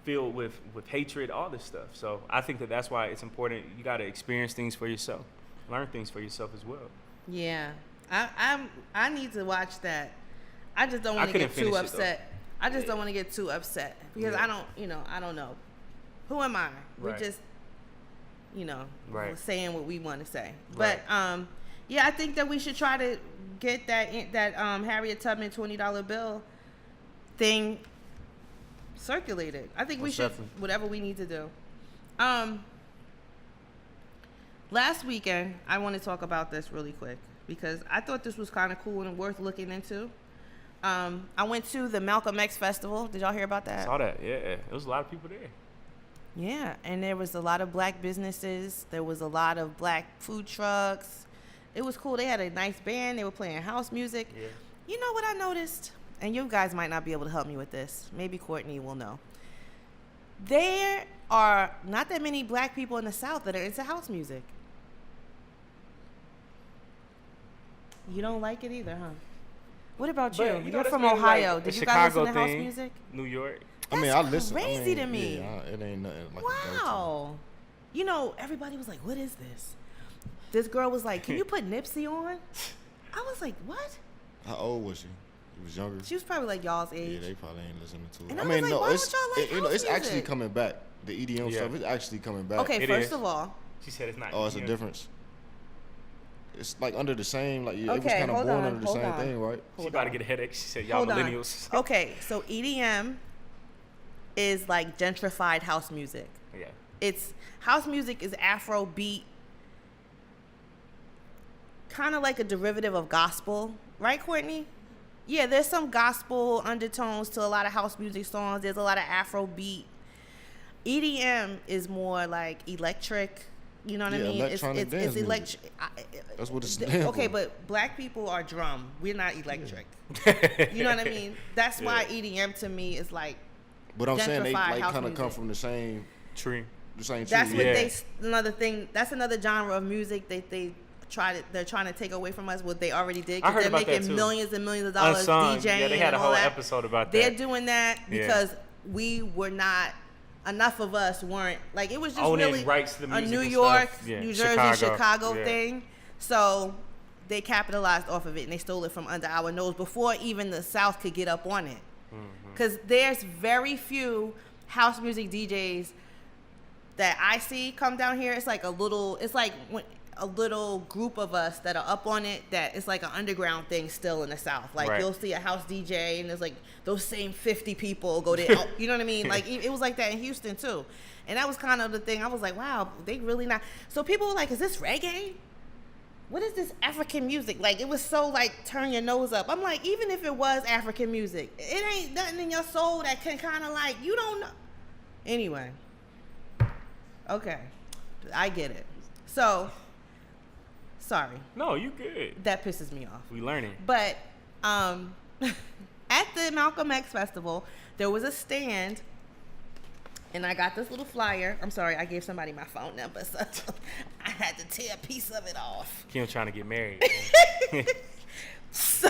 filled with hatred, all this stuff. So I think that's why it's important. You got to experience things for yourself, learn things for yourself as well. Yeah, I need to watch that. I just don't want to get too upset. I just don't want to get too upset because I don't know. Who am I? We're Right. just, Right. saying what we want to say. Right. But yeah, I think that we should try to get that Harriet Tubman $20 bill thing circulate it. I think we should, definitely. whatever we need to do. Last weekend, I want to talk about this really quick because I thought this was kind of cool and worth looking into. I went to the Malcolm X Festival. Did y'all hear about that? Saw that, yeah. There was a lot of people there. Yeah, and there was a lot of black businesses. There was a lot of black food trucks. It was cool. They had a nice band. They were playing house music. Yeah. You know what I noticed? And you guys might not be able to help me with this. Maybe Courtney will know. There are not that many black people in the South that are into house music. You don't like it either, huh? What about you? But, You're from Ohio. Like Did you Chicago guys listen to house thing, music? New York. That's I listen. crazy to me. Yeah, it ain't nothing like Wow. You know, everybody was like, what is this? This girl was like, can you put Nipsey on? I was like, what? How old was she? She was younger. She was probably like y'all's age. Yeah, they probably ain't listening to it. And I was like, why don't y'all like house it's actually music? coming back. The EDM stuff is actually coming back. Okay, It first is. of all. She said it's not. Oh, it's a difference. It's like under the same, like it was Okay, kind of hold born on, under the hold same on. thing, right? She about to get a headache. She said, y'all Hold on. millennials. Okay, so EDM is like gentrified house music. Yeah. It's house music is Afro beat, kind of like a derivative of gospel, right, Courtney? Yeah, there's some gospel undertones to a lot of house music songs. There's a lot of Afro beat. EDM is more like electric. You know what I mean? Electronic dance it's music. electric. That's what it's Okay, but black people are drum. We're not electric. You know what I mean? That's why EDM to me is like. But I'm saying they gentrified like house kind of come music. from the same Tree. That's tree. what another thing. That's another genre of music they're trying to take away from us what they already did. I heard they're about that making too. millions and millions of dollars Unsung. DJing. Yeah, they had a and all whole that. episode about that. They're doing that because we were not. Enough of us weren't like it was just Owning really rights to the a music New and York, stuff. Yeah. New Jersey, Chicago Yeah. thing. So they capitalized off of it and they stole it from under our nose before even the South could get up on it. Because there's very few house music DJs that I see come down here. It's like a little group of us that are up on it that it's like an underground thing still in the South. Like Right. you'll see a house DJ and there's like those same 50 people go there. You know what I mean? Like it was like that in Houston too. And that was kind of the thing. I was like, wow, they really not. So people were like, is this reggae? What is this African music? Like it was so like turn your nose up. I'm like, even if it was African music, it ain't nothing in your soul that can kind of like, you don't know. Anyway. Okay. I get it. So, sorry. No, you good. That pisses me off. We learning. But at the Malcolm X Festival, there was a stand, and I got this little flyer. I'm sorry, I gave somebody my phone number, so I had to tear a piece of it off. Kim trying to get married. So,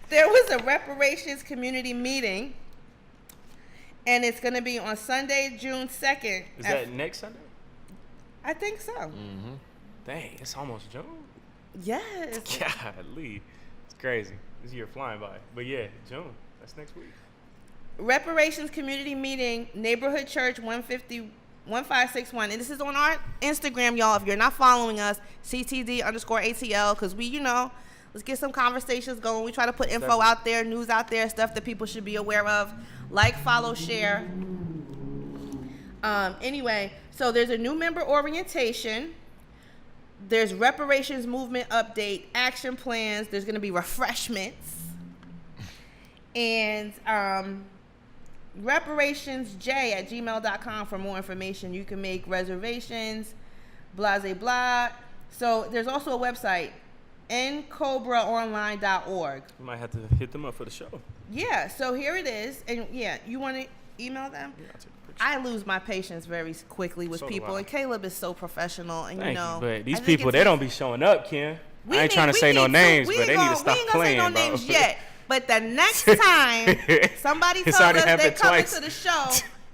there was a reparations community meeting, and it's going to be on Sunday, June 2nd. Is that next Sunday? I think so. Mm-hmm. Dang, it's almost June. Yes. Golly. It's crazy. This year flying by. But yeah, June. That's next week. Reparations community meeting, Neighborhood Church 1561. And this is on our Instagram, y'all. If you're not following us, CTD_ATL, because let's get some conversations going. We try to put info out there, news out there, stuff that people should be aware of. Like, follow, share. Anyway, so there's a new member orientation. There's reparations movement update, action plans. There's going to be refreshments. And reparationsj@gmail.com for more information. You can make reservations, blah, blah, blah. So there's also a website, ncobraonline.org. We might have to hit them up for the show. Yeah, so here it is. And yeah, you want to email them? Yeah, I'll take a picture. I lose my patience very quickly with So do people, I. and Caleb is so professional. And Thank you. But these I think people, it's they don't be showing up, Kim. We I ain't trying to say no need names, we but they ain't need to gonna- stop we ain't gonna playing, say no bro. names yet. But the next time somebody It's tells already us they're happened coming twice. to the show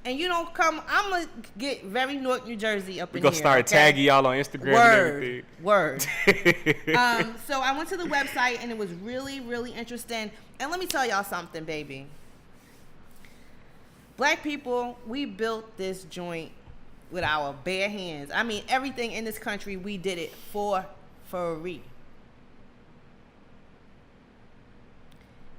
and you don't come, I'm going to get very Newark, New Jersey up We in gonna here. start okay? tagging y'all on Instagram and Word. everything. So I went to the website and it was really, really interesting. And let me tell y'all something, baby. Black people, we built this joint with our bare hands. I mean, everything in this country, we did it for free.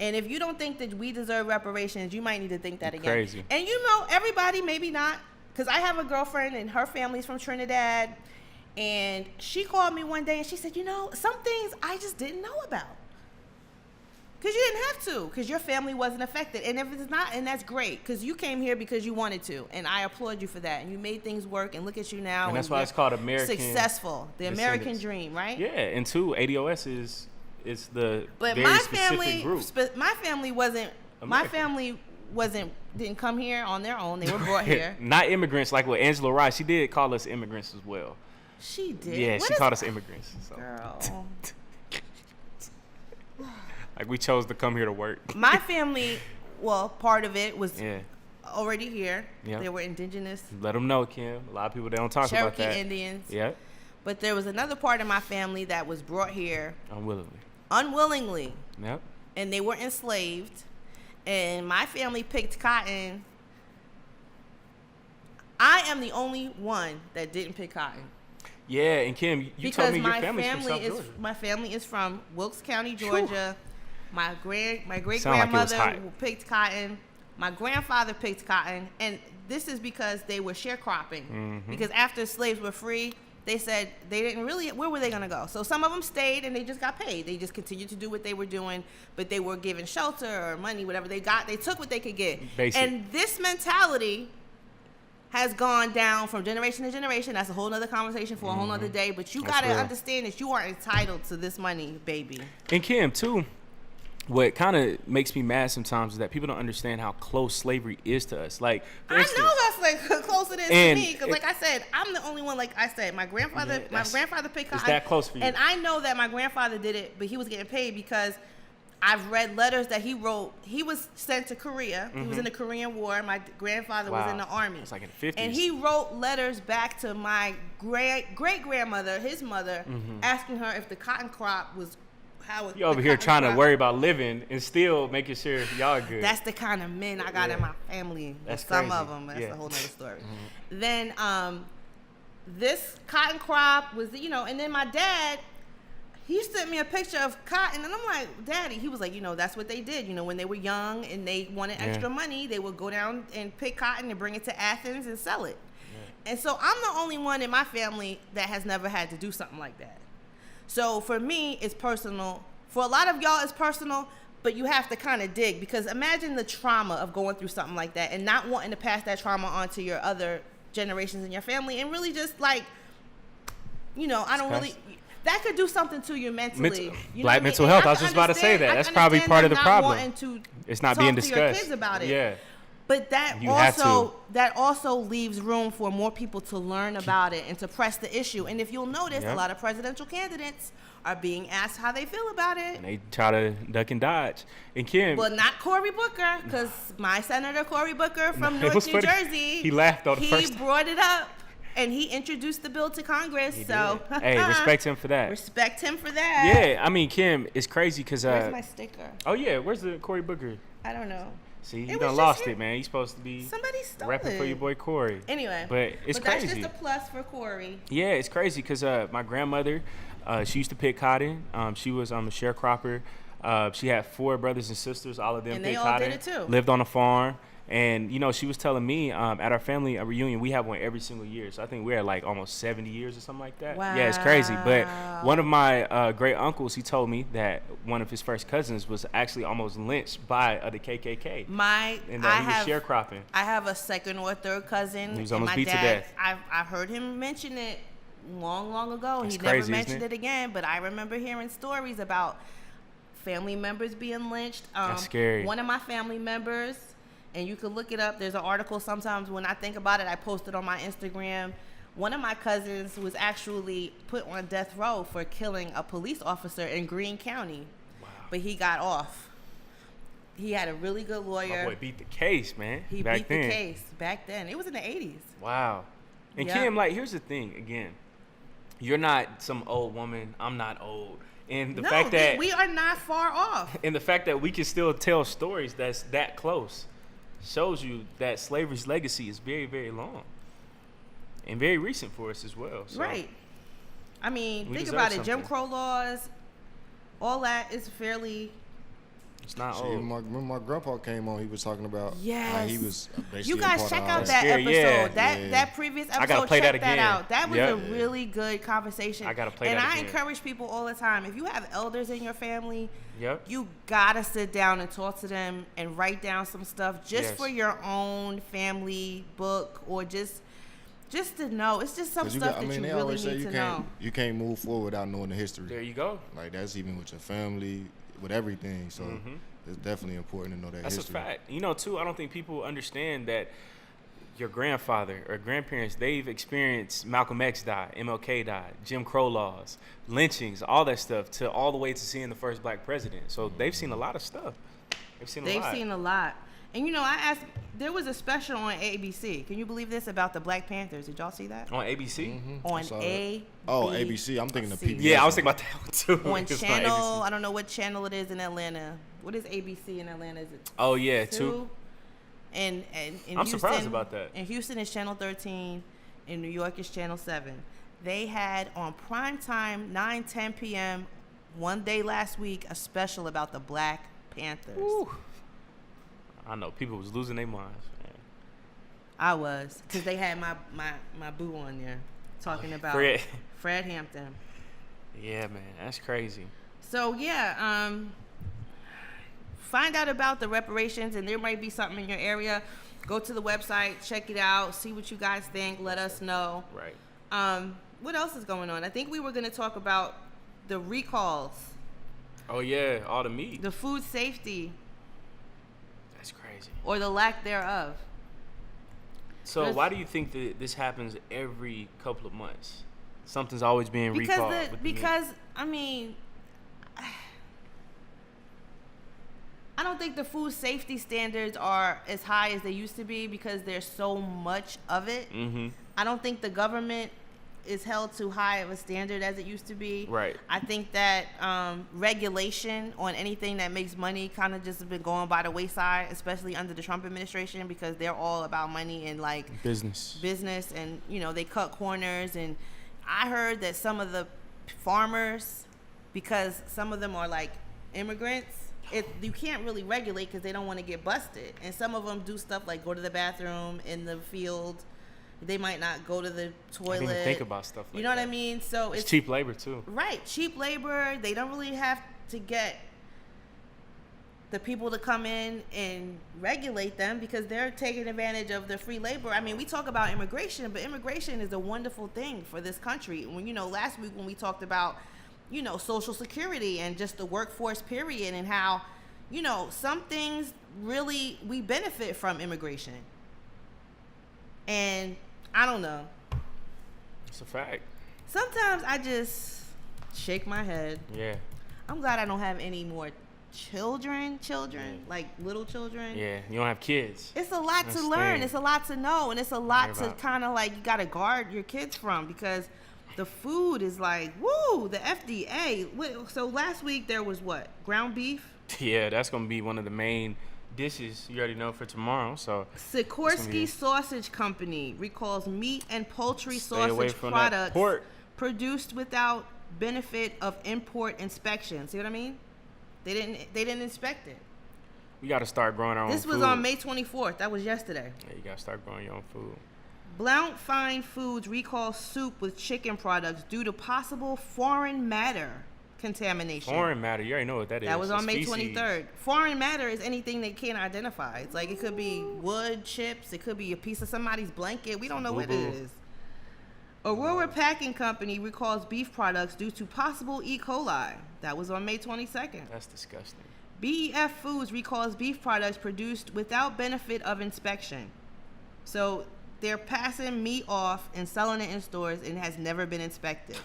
And if you don't think that we deserve reparations, you might need to think that again. Crazy. And you know, everybody maybe not, because I have a girlfriend and her family's from Trinidad, and she called me one day and she said, you know, some things I just didn't know about. Because you didn't have to, because your family wasn't affected. And if it's not, and that's great, because you came here because you wanted to, and I applaud you for that. And you made things work, and look at you now. And that's why it's called American. Successful. The American dream, right? Yeah, and two, ADOS is the but very specific group. My family wasn't, didn't come here on their own. They were brought here. Not immigrants like what Angela Rice. She did call us immigrants as well. She did? Yeah, she called us immigrants. So. Girl. Like, we chose to come here to work. My family, well, part of it was already here. Yep. They were indigenous. Let them know, Kim. A lot of people, they don't talk about that. Cherokee Indians. Yeah. But there was another part of my family that was brought here. Unwillingly. Yep. And they were enslaved. And my family picked cotton. I am the only one that didn't pick cotton. Yeah, and Kim, you told me your family's from South Georgia. My family is from Wilkes County, Georgia. My great-grandmother picked cotton. My grandfather picked cotton. And this is because they were sharecropping. Mm-hmm. Because after slaves were free, they said they didn't really, where were they going to go? So some of them stayed and they just got paid. They just continued to do what they were doing, but they were given shelter or money, whatever they got. They took what they could get. Basic. And this mentality has gone down from generation to generation. That's a whole nother conversation for a whole nother day. But you got to understand that you are entitled to this money, baby. And Kim, too, what kind of makes me mad sometimes is that people don't understand how close slavery is to us. Like, I know that's like close it is to me, because like I said, I'm the only one. Like I said, my grandfather picked cotton. Is that close for you? And I know that my grandfather did it, but he was getting paid because I've read letters that he wrote. He was sent to Korea. Mm-hmm. He was in the Korean War. My grandfather was in the army. It's like in the 50s. And he wrote letters back to my great-grandmother, his mother, asking her if the cotton crop was you over here trying to worry about living and still making sure y'all good. That's the kind of men I got in my family. That's some crazy. of them. That's a whole nother story. Then this cotton crop was, and then my dad, he sent me a picture of cotton, and I'm like, Daddy, he was like, that's what they did. When they were young and they wanted extra money, they would go down and pick cotton and bring it to Athens and sell it. Yeah. And so I'm the only one in my family that has never had to do something like that. So for me, it's personal. For a lot of y'all, it's personal, but you have to kind of dig, because imagine the trauma of going through something like that and not wanting to pass that trauma on to your other generations in your family, and really just like, that could do something to you mentally. Black mental health. I was just about to say that. That's probably part of the problem. It's not being discussed. To your kids about it. Yeah. But that also leaves room for more people to learn about it and to press the issue. And if you'll notice, a lot of presidential candidates are being asked how they feel about it. And they try to duck and dodge. And Kim. Well, not Cory Booker, because my Senator Cory Booker from North New Jersey. He laughed on the first time. He brought it up. And he introduced the bill to Congress, so. Hey, respect him for that. Respect him for that. Yeah, I mean, Kim, it's crazy because. Where's my sticker? Oh, yeah, where's the Cory Booker? I don't know. See, you done lost it, man. You supposed to be somebody stole repping for your boy Cory. Anyway, but it's crazy. That's just a plus for Cory. Yeah, it's crazy because my grandmother, she used to pick cotton. She was a sharecropper. She had 4 brothers and sisters. All of them picked cotton. And they all did it too. Lived on a farm. And, she was telling me at our family reunion, we have one every single year. So I think we're at like almost 70 years or something like that. Wow. Yeah, it's crazy. But one of my great uncles, he told me that one of his first cousins was actually almost lynched by the KKK. And that he was sharecropping. I have a second or third cousin. He was almost beat to death. I've heard him mention it long ago. That's he crazy, never mentioned it again. But I remember hearing stories about family members being lynched. That's scary. One of my family members, and you can look it up. There's an article sometimes when I think about it, I post it on my Instagram. One of my cousins was actually put on death row for killing a police officer in Greene County. Wow. But he got off. He had a really good lawyer. My boy beat the case, man. He beat the case back then. It was in the 80s. Wow. And Kim, here's the thing, again. You're not some old woman. I'm not old. And the fact that we are not far off. And the fact that we can still tell stories that's that close shows you that slavery's legacy is very, very long and very recent for us as well. So right. I mean, think about it. Jim Crow laws, all that is fairly It's not See, old. remember my grandpa came on. He was talking about Yes. how he was basically You guys a part check of out all that Scary, episode. yeah. That previous episode. I gotta play check that again. out. That was Yep. a really good conversation. I gotta play and that I again. encourage people all the time. If you have elders in your family, Yep. you gotta sit down and talk to them and write down some stuff just Yes. for your own family book or just to know. It's just some 'Cause you stuff got- that I mean, you they really always say need you to can't know. you can't move forward without knowing the history. There you go. Like that's even with your family, with everything. So it's definitely important to know that That's history. a fact. You know, too, I don't think people understand that your grandfather or grandparents, they've experienced Malcolm X died, MLK died, Jim Crow laws, lynchings, all that stuff, to all the way to seeing the first black president. So they've seen a lot of stuff. They've seen a lot. And, you know, I asked, there was a special on ABC. Can you believe this about the Black Panthers? Did y'all see that? On ABC? On saw that. ABC. Oh, ABC. I'm thinking of PBS. Yeah, I was thinking about that one, too. On It's channel, ABC. I don't know what channel it is in Atlanta. What is ABC in Atlanta? Is it Oh, yeah, 2? two. And in I'm Houston, surprised about that. In Houston, it's channel 13. In New York, it's channel 7. They had on prime time, 9-10 p.m., one day last week, a special about the Black Panthers. Woo. I know people was losing their minds, man. I was, because they had my boo on there talking about Fred Hampton. Yeah, man, that's crazy. So yeah, find out about the reparations, and there might be something in your area. Go to the website, check it out, see what you guys think. Let us know. Right. What else is going on? I think we were going to talk about the recalls, Oh, yeah, all the meat. the food safety, That's crazy. or the lack thereof. So There's- why do you think that this happens every couple of months? Something's always being recalled. with the meat. Because I mean, I don't think the food safety standards are as high as they used to be because there's so much of it. Mm-hmm. I don't think the government is held too high of a standard as it used to be. Right. I think that regulation on anything that makes money kind of just been going by the wayside, especially under the Trump administration, because they're all about money and like business, and you know, they cut corners. And I heard that some of the farmers, because some of them are like immigrants, you can't really regulate because they don't want to get busted. And some of them do stuff like go to the bathroom in the field. They might not go to the toilet. I didn't even think about stuff like you know that. what I mean? So It's cheap labor too. Right, cheap labor. They don't really have to get the people to come in and regulate them because they're taking advantage of the free labor. I mean, we talk about immigration, but immigration is a wonderful thing for this country. When, you know, last week when we talked about, you know, Social Security and just the workforce period and how, you know, some things really we benefit from immigration. And I don't know. It's a fact. Sometimes I just shake my head. Yeah. I'm glad I don't have any more children, like little children. Yeah. You don't have kids. It's a lot That's to the learn. thing. It's a lot to know. And it's a lot Worry to about. kind of like, you got to guard your kids from because the food is like, woo, the FDA. So last week there was what? Ground beef? Yeah, that's gonna be one of the main dishes you already know for tomorrow. So Sikorsky Sausage Company recalls meat and poultry Stay away sausage from that products pork. produced without benefit of import inspection. See what I mean? They didn't inspect it. we gotta start growing our own This was food. on May 24th. That was yesterday. Yeah, you gotta start growing your own food. Blount Fine Foods recalls soup with chicken products due to possible foreign matter contamination. Foreign matter, you already know what that is. That was on It's May feces. 23rd. Foreign matter is anything they can't identify. It's like it could be wood chips. It could be a piece of somebody's blanket. We don't know what it Boo-boo. is. Aurora Packing Company recalls beef products due to possible E. coli. That was on May 22nd. That's disgusting. BEF Foods recalls beef products produced without benefit of inspection. So they're passing meat off and selling it in stores and it has never been inspected.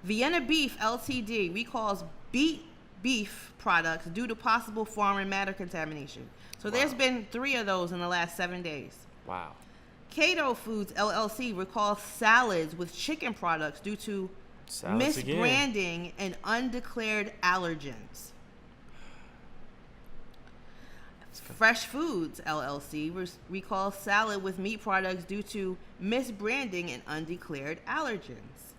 Vienna Beef Ltd. recalls beef products due to possible foreign matter contamination. So there's been 3 of those in the last 7 days. Wow. Cato Foods LLC recalls salads with chicken products due to Salads again. misbranding and undeclared allergens. Fresh Foods LLC recalls salad with meat products due to misbranding and undeclared allergens.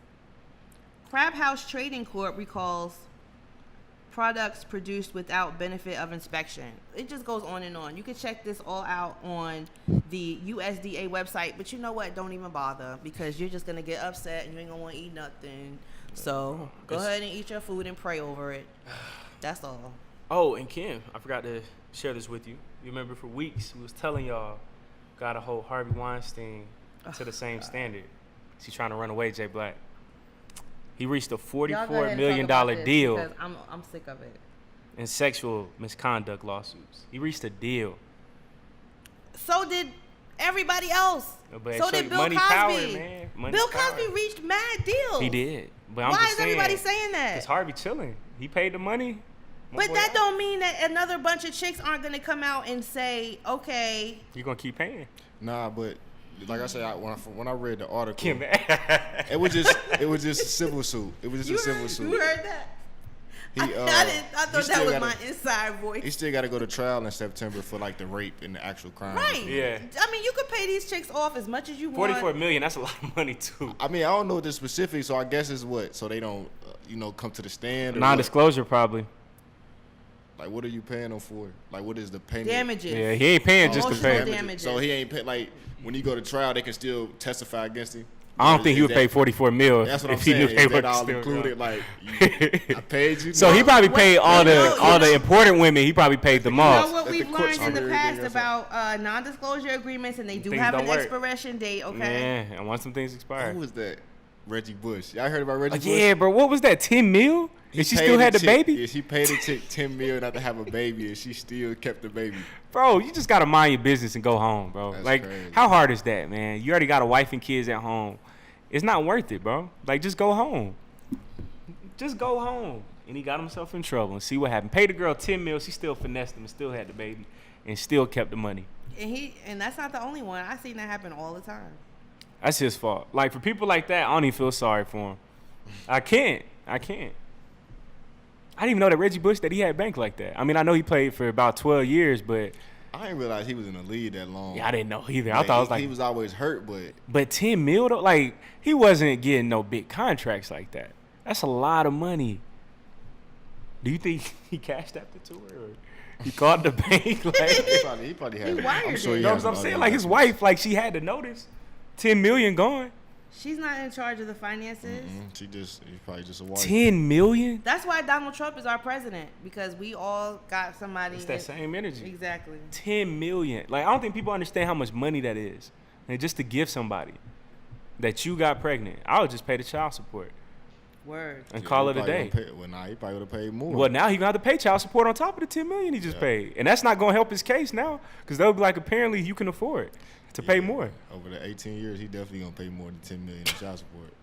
Crab House Trading Corp recalls products produced without benefit of inspection. It just goes on and on. You can check this all out on the USDA website, but you know what? Don't even bother, because you're just going to get upset and you ain't going to want to eat nothing. So go ahead and eat your food and pray over it. That's all. Oh, and Kim, I forgot to share this with you. You remember for weeks we was telling y'all, gotta hold Harvey Weinstein to the same standard. He's trying to run away, Jay Black. He reached a $44 million deal. Because I'm sick of it. In sexual misconduct lawsuits. He reached a deal. So did everybody else. But so did Bill money Cosby. Power, man. Money Bill power. Cosby reached mad deals. He did. But I'm Why just is saying, everybody saying that? Because Harvey chilling. He paid the money. But that don't mean that another bunch of chicks aren't going to come out and say, okay. You're going to keep paying. Nah, but like I said, when I read the article, Kim, it was just a civil suit. It was just a civil suit. You heard that? I thought that was my inside voice. He still got to go to trial in September for like the rape and the actual crime. Right. Yeah. I mean, you could pay these chicks off as much as you want. $44 million, that's a lot of money too. I mean, I don't know the specifics, so I guess it's what? So they don't, come to the stand? Or Non-disclosure probably. Like, what are you paying them for? Like, what is the payment? Damages. Yeah, he ain't paying just to pay. Damages. So he ain't pay, like, when you go to trial, they can still testify against him? I don't think he would pay $44 million if he knew they were all included. Like, I paid you. So he probably paid all the important women. He probably paid them all. You know what we've learned in the past about non-disclosure agreements, and they do have an expiration date. Okay. Yeah, and once some things expire. Who was that? Reggie Bush. Y'all heard about Reggie Bush? Yeah, bro. What was that? 10 mil? And she still had the baby? Yeah, she paid a chick $10 million not to have a baby, and she still kept the baby. Bro, you just gotta mind your business and go home, bro. That's like, crazy. How hard is that, man? You already got a wife and kids at home. It's not worth it, bro. Like, just go home. Just go home. And he got himself in trouble. And see what happened. Paid the girl $10 million. She still finessed him and still had the baby and still kept the money. And that's not the only one. I seen that happen all the time. That's his fault. Like, for people like that, I don't even feel sorry for him. I can't. I didn't even know that Reggie Bush, that he had bank like that. I mean, I know he played for about 12 years, but I didn't realize he was in the league that long. yeah, I didn't know either. Like, I thought it was like he was always hurt, but 10 mil though, like he wasn't getting no big contracts like that. That's a lot of money. Do you think he cashed after tour or he called the bank? Like, he probably had. I'm sure he you know had what I'm saying? Like his wife, like she had to notice 10 million gone. She's not in charge of the finances. He's probably just a wife. 10 million? That's why Donald Trump is our president, because we all got somebody. It's that same energy. Exactly. 10 million. Like, I don't think people understand how much money that is. And just to give somebody that you got pregnant, I would just pay the child support. Word. And call it a day. He probably would have paid more. Well, now he gonna have to pay child support on top of the 10 million he just paid, and that's not gonna help his case now, because they'll be like, apparently you can afford to pay more. Over the 18 years, he definitely gonna pay more than 10 million in child support.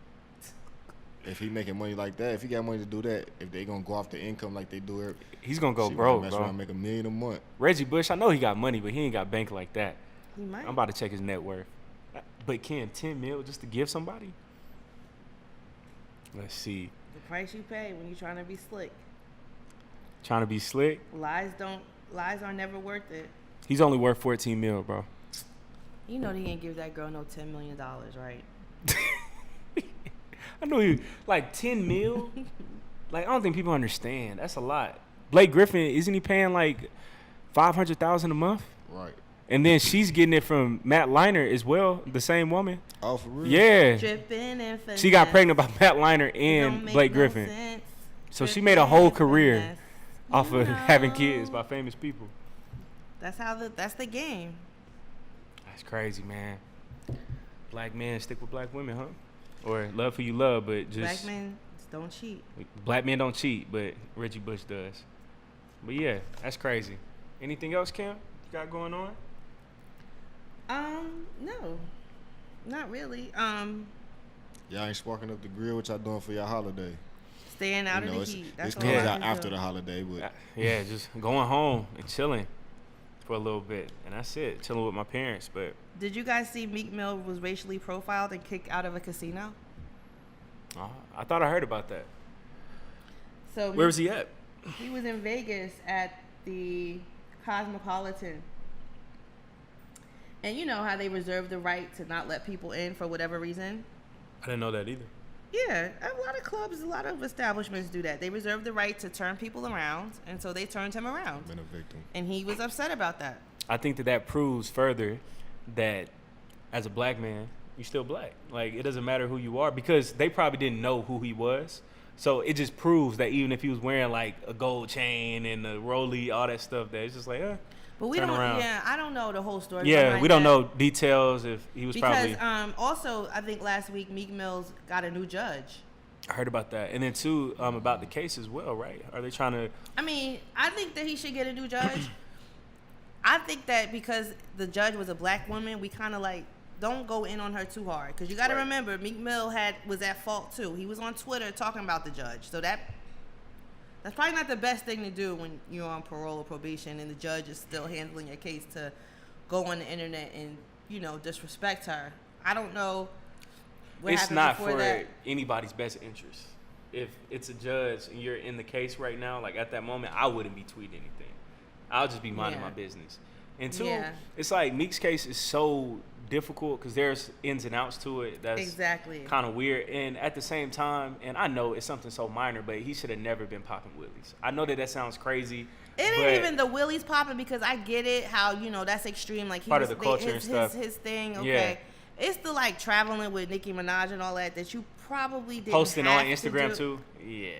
If he making money like that, if he got money to do that, if they gonna go off the income like they do it, he's gonna go broke, bro. Make $1 million a month. Reggie Bush, I know he got money, but he ain't got bank like that. He might. I'm about to check his net worth. But Ken, 10 mil just to give somebody? Let's see. The price you pay when you're trying to be slick. Trying to be slick? Lies are never worth it. He's only worth 14 mil, bro. You know they ain't give that girl no $10 million, right? I know you like 10 mil. Like, I don't think people understand. That's a lot. Blake Griffin, isn't he paying like $500,000 a month? Right. And then she's getting it from Matt Leinart as well, the same woman. Oh, for real? Yeah. Dripping and finesse. She got pregnant by Matt Leinart and Blake Griffin. Sense. So she made a whole career off of having kids by famous people. That's the game. That's crazy, man. Black men stick with black women, huh? Or love who you love, but just black men don't cheat. Black men don't cheat, but Reggie Bush does. But yeah, that's crazy. Anything else, Cam, you got going on? No, not really. Y'all ain't sparking up the grill. What y'all doing for y'all holiday? Staying out of the heat. That's this all comes I out can after do. the holiday, but yeah, just going home and chilling for a little bit, and that's it. Chilling with my parents. But did you guys see Meek Mill was racially profiled and kicked out of a casino? I thought I heard about that. So where was he at? He was in Vegas at the Cosmopolitan. And you know how they reserve the right to not let people in for whatever reason? I didn't know that either. Yeah, a lot of clubs, a lot of establishments do that. They reserve the right to turn people around, and so they turned him around. Been a victim. And he was upset about that. I think that proves further that as a black man, you're still black. Like, it doesn't matter who you are, because they probably didn't know who he was. So it just proves that even if he was wearing like a gold chain and a rollie, all that stuff, that it's just like, But we turn don't. around. Yeah, I don't know the whole story. Yeah, we don't that. know details if he was because, probably. also, I think last week Meek Mill's got a new judge. I heard about that, and then too about the case as well, right? Are they trying to? I mean, I think that he should get a new judge. I think that because the judge was a black woman, we kind of like don't go in on her too hard, because you got to remember Meek Mill was at fault too. He was on Twitter talking about the judge, so that's probably not the best thing to do when you're on parole or probation and the judge is still handling your case, to go on the internet and disrespect her. I don't know. It's not for anybody's best interest. If it's a judge and you're in the case right now, like at that moment, I wouldn't be tweeting anything. I'll just be minding my business. And two, it's like Meek's case is so difficult because there's ins and outs to it that's kind of weird. And at the same time, and I know it's something so minor, but he should have never been popping willies. I know that sounds crazy. It ain't even the willies popping, because I get it how that's extreme. Like part of the culture and stuff. His thing. Okay, it's the like traveling with Nicki Minaj and all that you probably didn't posting have on Instagram to too. Yeah,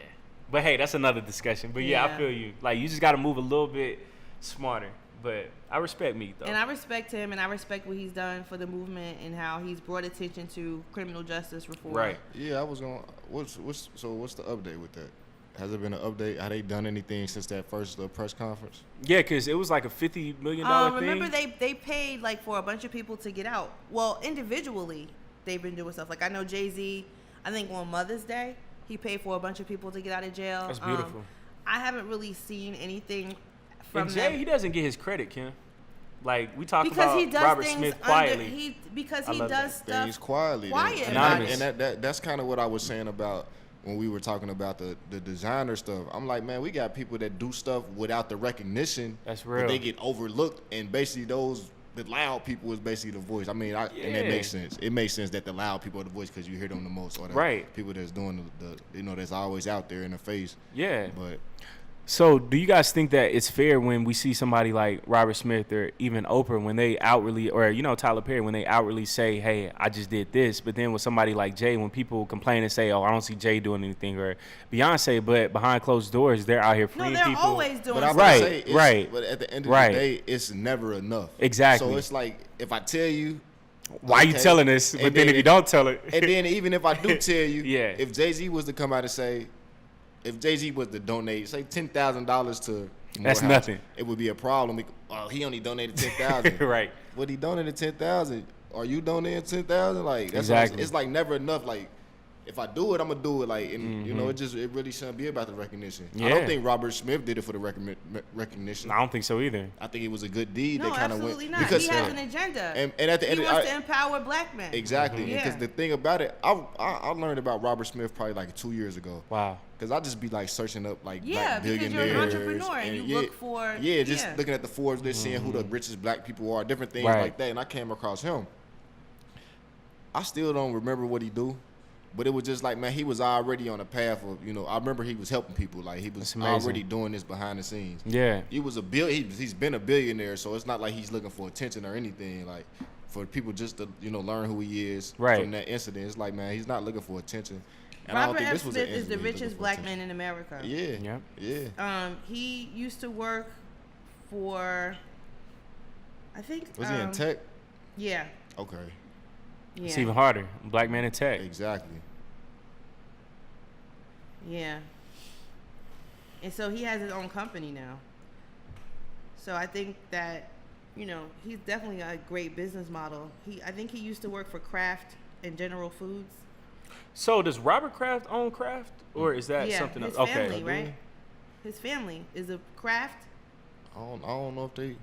but hey, that's another discussion. But yeah, I feel you. Like, you just got to move a little bit smarter. But I respect Meek, though. And I respect him, and I respect what he's done for the movement and how he's brought attention to criminal justice reform. Right. Yeah, I was going. What's the update with that? Has there been an update? Have they done anything since that first press conference? Yeah, because it was like a $50 million thing. Remember, they paid like for a bunch of people to get out. Well, individually, they've been doing stuff. Like, I know Jay-Z, I think on Mother's Day, he paid for a bunch of people to get out of jail. That's beautiful. I haven't really seen anything from and Jay, them. He doesn't get his credit, Kim. Like, we talk because about he does Robert things Smith quietly. he does stuff things quietly. Anonymous. And that's kind of what I was saying about when we were talking about the designer stuff. I'm like, man, we got people that do stuff without the recognition. That's real. But they get overlooked, and basically the loud people is basically the voice. I mean, and that makes sense. It makes sense that the loud people are the voice because you hear them the most. Or the people that's doing that's always out there in the face. Yeah. But so, do you guys think that it's fair when we see somebody like Robert Smith or even Oprah, when they outwardly, or Tyler Perry, when they outwardly say, "Hey, I just did this," but then with somebody like Jay, when people complain and say, "Oh, I don't see Jay doing anything," or Beyonce, but behind closed doors, they're out here freeing people. No, they're always doing something. Right. But at the end of the day, it's never enough. Exactly. So it's like, if I tell you, why you telling us? But then if you don't tell it, and then even if I do tell you, if Jay-Z was to come out and say, if Jay-Z was to donate, say $10,000 to that's Morehouse, nothing. It would be a problem. He only donated $10,000. Right. But he donated $10,000. Are you donating $10,000? Like, that's exactly. It's like never enough. Like, if I do it, I'm gonna do it. Like, and it really shouldn't be about the recognition. Yeah. I don't think Robert Smith did it for the recognition. I don't think so either. I think it was a good deed. No, that kind of absolutely went not. He has an agenda. And at the end, he wants to empower black men. Exactly. Because the thing about it, I learned about Robert Smith probably like 2 years ago. Wow. Because I just be like searching up like because black billionaires. you're an entrepreneur and you look for looking at the Forbes list, seeing who the richest black people are, different things like that, and I came across him. I still don't remember what he do, but it was just like, man, he was already on a path of, I remember he was helping people, like he was already doing this behind the scenes. Yeah, he was he's been a billionaire, so it's not like he's looking for attention or anything. Like, for people just to learn who he is from that incident, it's like, man, he's not looking for attention. And Robert F. Smith is the richest black man in America. Yeah. He used to work for, I think. Was he in tech? Yeah. Okay. Yeah. It's even harder. Black man in tech. Exactly. Yeah. And so he has his own company now. So I think that, he's definitely a great business model. I think he used to work for Kraft and General Foods. So does Robert Kraft own Kraft, or is that something else? His family, right? His family is a Kraft. I don't know if they.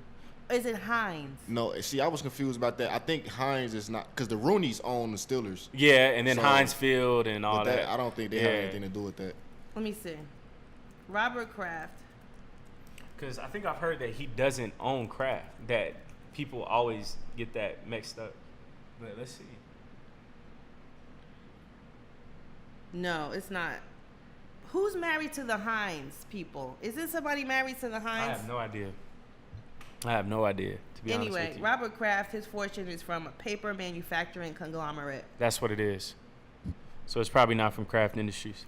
Is it Heinz? No, see, I was confused about that. I think Heinz is not, because the Rooneys own the Steelers. Yeah, and then Heinz Field and all that. I don't think they have anything to do with that. Let me see. Robert Kraft. Because I think I've heard that he doesn't own Kraft. That people always get that mixed up. But let's see. No, it's not. Who's married to the Hines people? Isn't somebody married to the Hines? I have no idea. To be honest with Anyway, you. Robert Kraft, his fortune is from a paper manufacturing conglomerate. That's what it is. So it's probably not from Kraft Industries.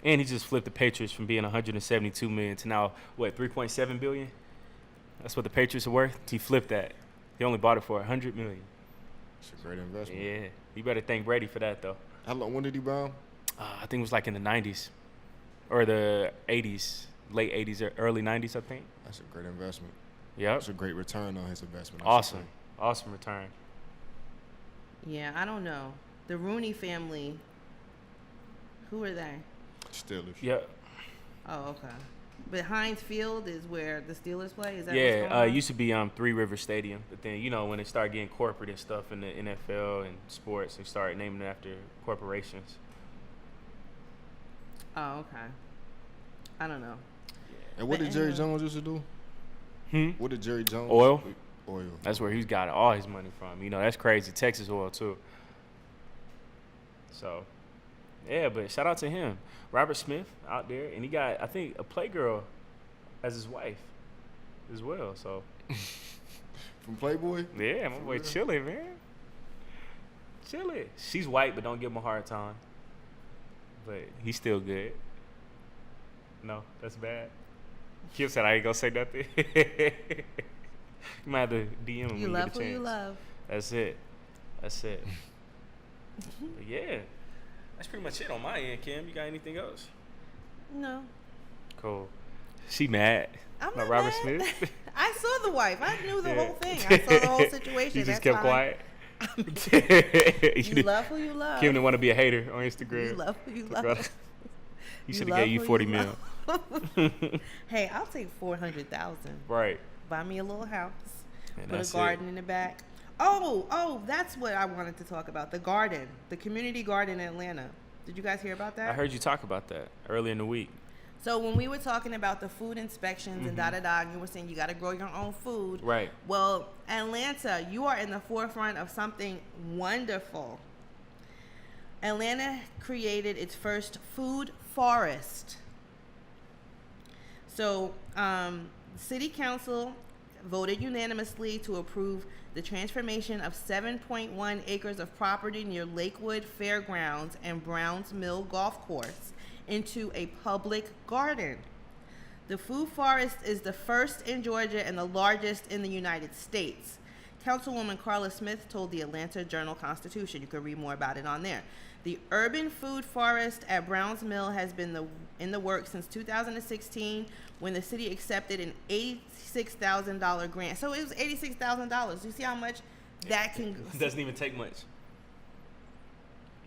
And he just flipped the Patriots from being 172 million to now, what, 3.7 billion? That's what the Patriots are worth. He flipped that. He only bought it for 100 million. It's a great investment. Yeah. You better thank Brady for that, though. How long? When did he buy him? I think it was like in the 90s or the 80s, late 80s or early 90s, I think. That's a great investment. Yep. That's a great return on his investment. Awesome return. Yeah, I don't know. The Rooney family, who are they? Steelers. Yep. Oh, okay. But Heinz Field is where the Steelers play? Is that Yeah, what's going on? it used to be Three River Stadium. But then, when they started getting corporate and stuff in the NFL and sports, they started naming it after corporations. Oh, okay. I don't know. And what But did Jerry anyway. Jones used to do? What did Jerry Jones? Oil. Oil. That's where he's got all his money from. That's crazy. Texas oil, too. So, yeah, but shout out to him. Robert Smith out there. And he got, I think, a Playgirl as his wife as well. So, From Playboy? yeah, my boy chilling, man. Chilling. She's white, but don't give him a hard time. But he's still good. No, that's bad. Kim said I ain't gonna say nothing. You might have to DM him You when love you get a who chance. you love. That's it. But yeah, that's pretty much it on my end, Kim. You got anything else? No. Cool. She mad. I'm About not Robert mad. Smith? I saw the wife. I knew the Yeah. whole thing. I saw the whole situation. You just That's kept fine. quiet? You love who you love. Kim didn't want to be a hater on Instagram. You love who you love. He should have gave you 40 mil. Hey, I'll take 400,000. Right. Buy me a little house. And Put that's a garden in the back. Oh, that's what I wanted to talk about. The garden. The community garden in Atlanta. Did you guys hear about that? I heard you talk about that earlier in the week. So when we were talking about the food inspections and and you were saying you got to grow your own food. Right. Well, Atlanta, you are in the forefront of something wonderful. Atlanta created its first food forest. So, City Council voted unanimously to approve the transformation of 7.1 acres of property near Lakewood Fairgrounds and Browns Mill Golf Course into a public garden. The food forest is the first in Georgia and the largest in the United States. Councilwoman Carla Smith told the Atlanta Journal-Constitution. You can read more about it on there. The urban food forest at Browns Mill has been in the works since 2016 when the city accepted an $86,000 grant. So it was $86,000. You see how much that can... It doesn't even take much.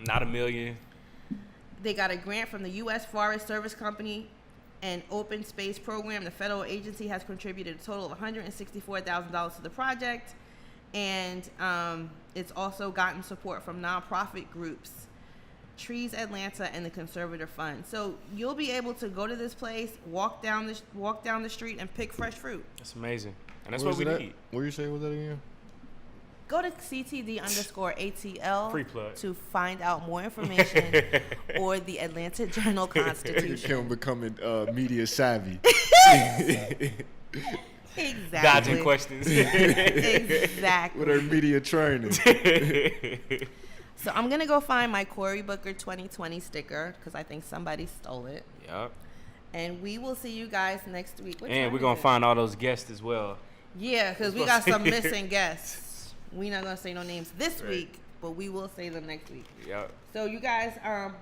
Not $1 million. They got a grant from the U.S. Forest Service Company and Open Space Program. The federal agency has contributed a total of $164,000 to the project. And it's also gotten support from nonprofit groups, Trees Atlanta, and the Conservator Fund. So you'll be able to go to this place, walk down the street, and pick fresh fruit. That's amazing. And that's Where what we is it at? need. Where you say was that again? Go to CTD_ATL Free plug. to find out more information or the Atlanta Journal-Constitution. Kim becoming media savvy. Exactly. Dodging questions. Exactly. With her media training. So I'm going to go find my Cory Booker 2020 sticker because I think somebody stole it. Yep. And we will see you guys next week. What And time we're is going it? to find all those guests as well. Yeah, because we got some missing guests. We're not going to say no names this Right. week, but we will say them next week. Yep. So you guys,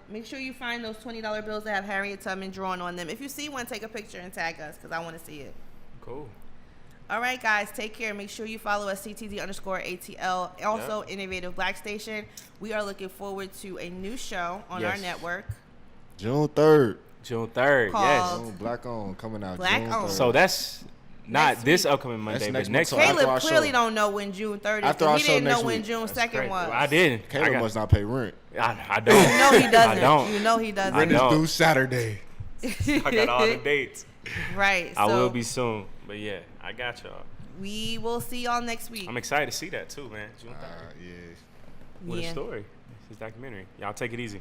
make sure you find those $20 bills that have Harriet Tubman drawn on them. If you see one, take a picture and tag us because I want to see it. Cool. All right, guys, take care. Make sure you follow us, CTD_ATL. Also, Innovative Black Station. We are looking forward to a new show on our Yes. network. June 3rd. June 3rd. Called- Yes. Oh, Black On coming out Black June On. 3rd. So that's not Next this week. upcoming Monday, That's but next next month. week. After Caleb our show clearly next don't know when June 3rd is. After 'cause our he show didn't know next when week. June That's 2nd crazy. was. Well, I did. Caleb I must not pay rent. I don't. You know he doesn't. I don't. You know he doesn't. I Rent is don't. due Saturday. I got all the dates. Right. I so will be soon. But yeah, I got y'all. We will see y'all next week. I'm excited to see that too, man. June 3rd. Yeah. What Yeah. a story. This is documentary. Y'all take it easy.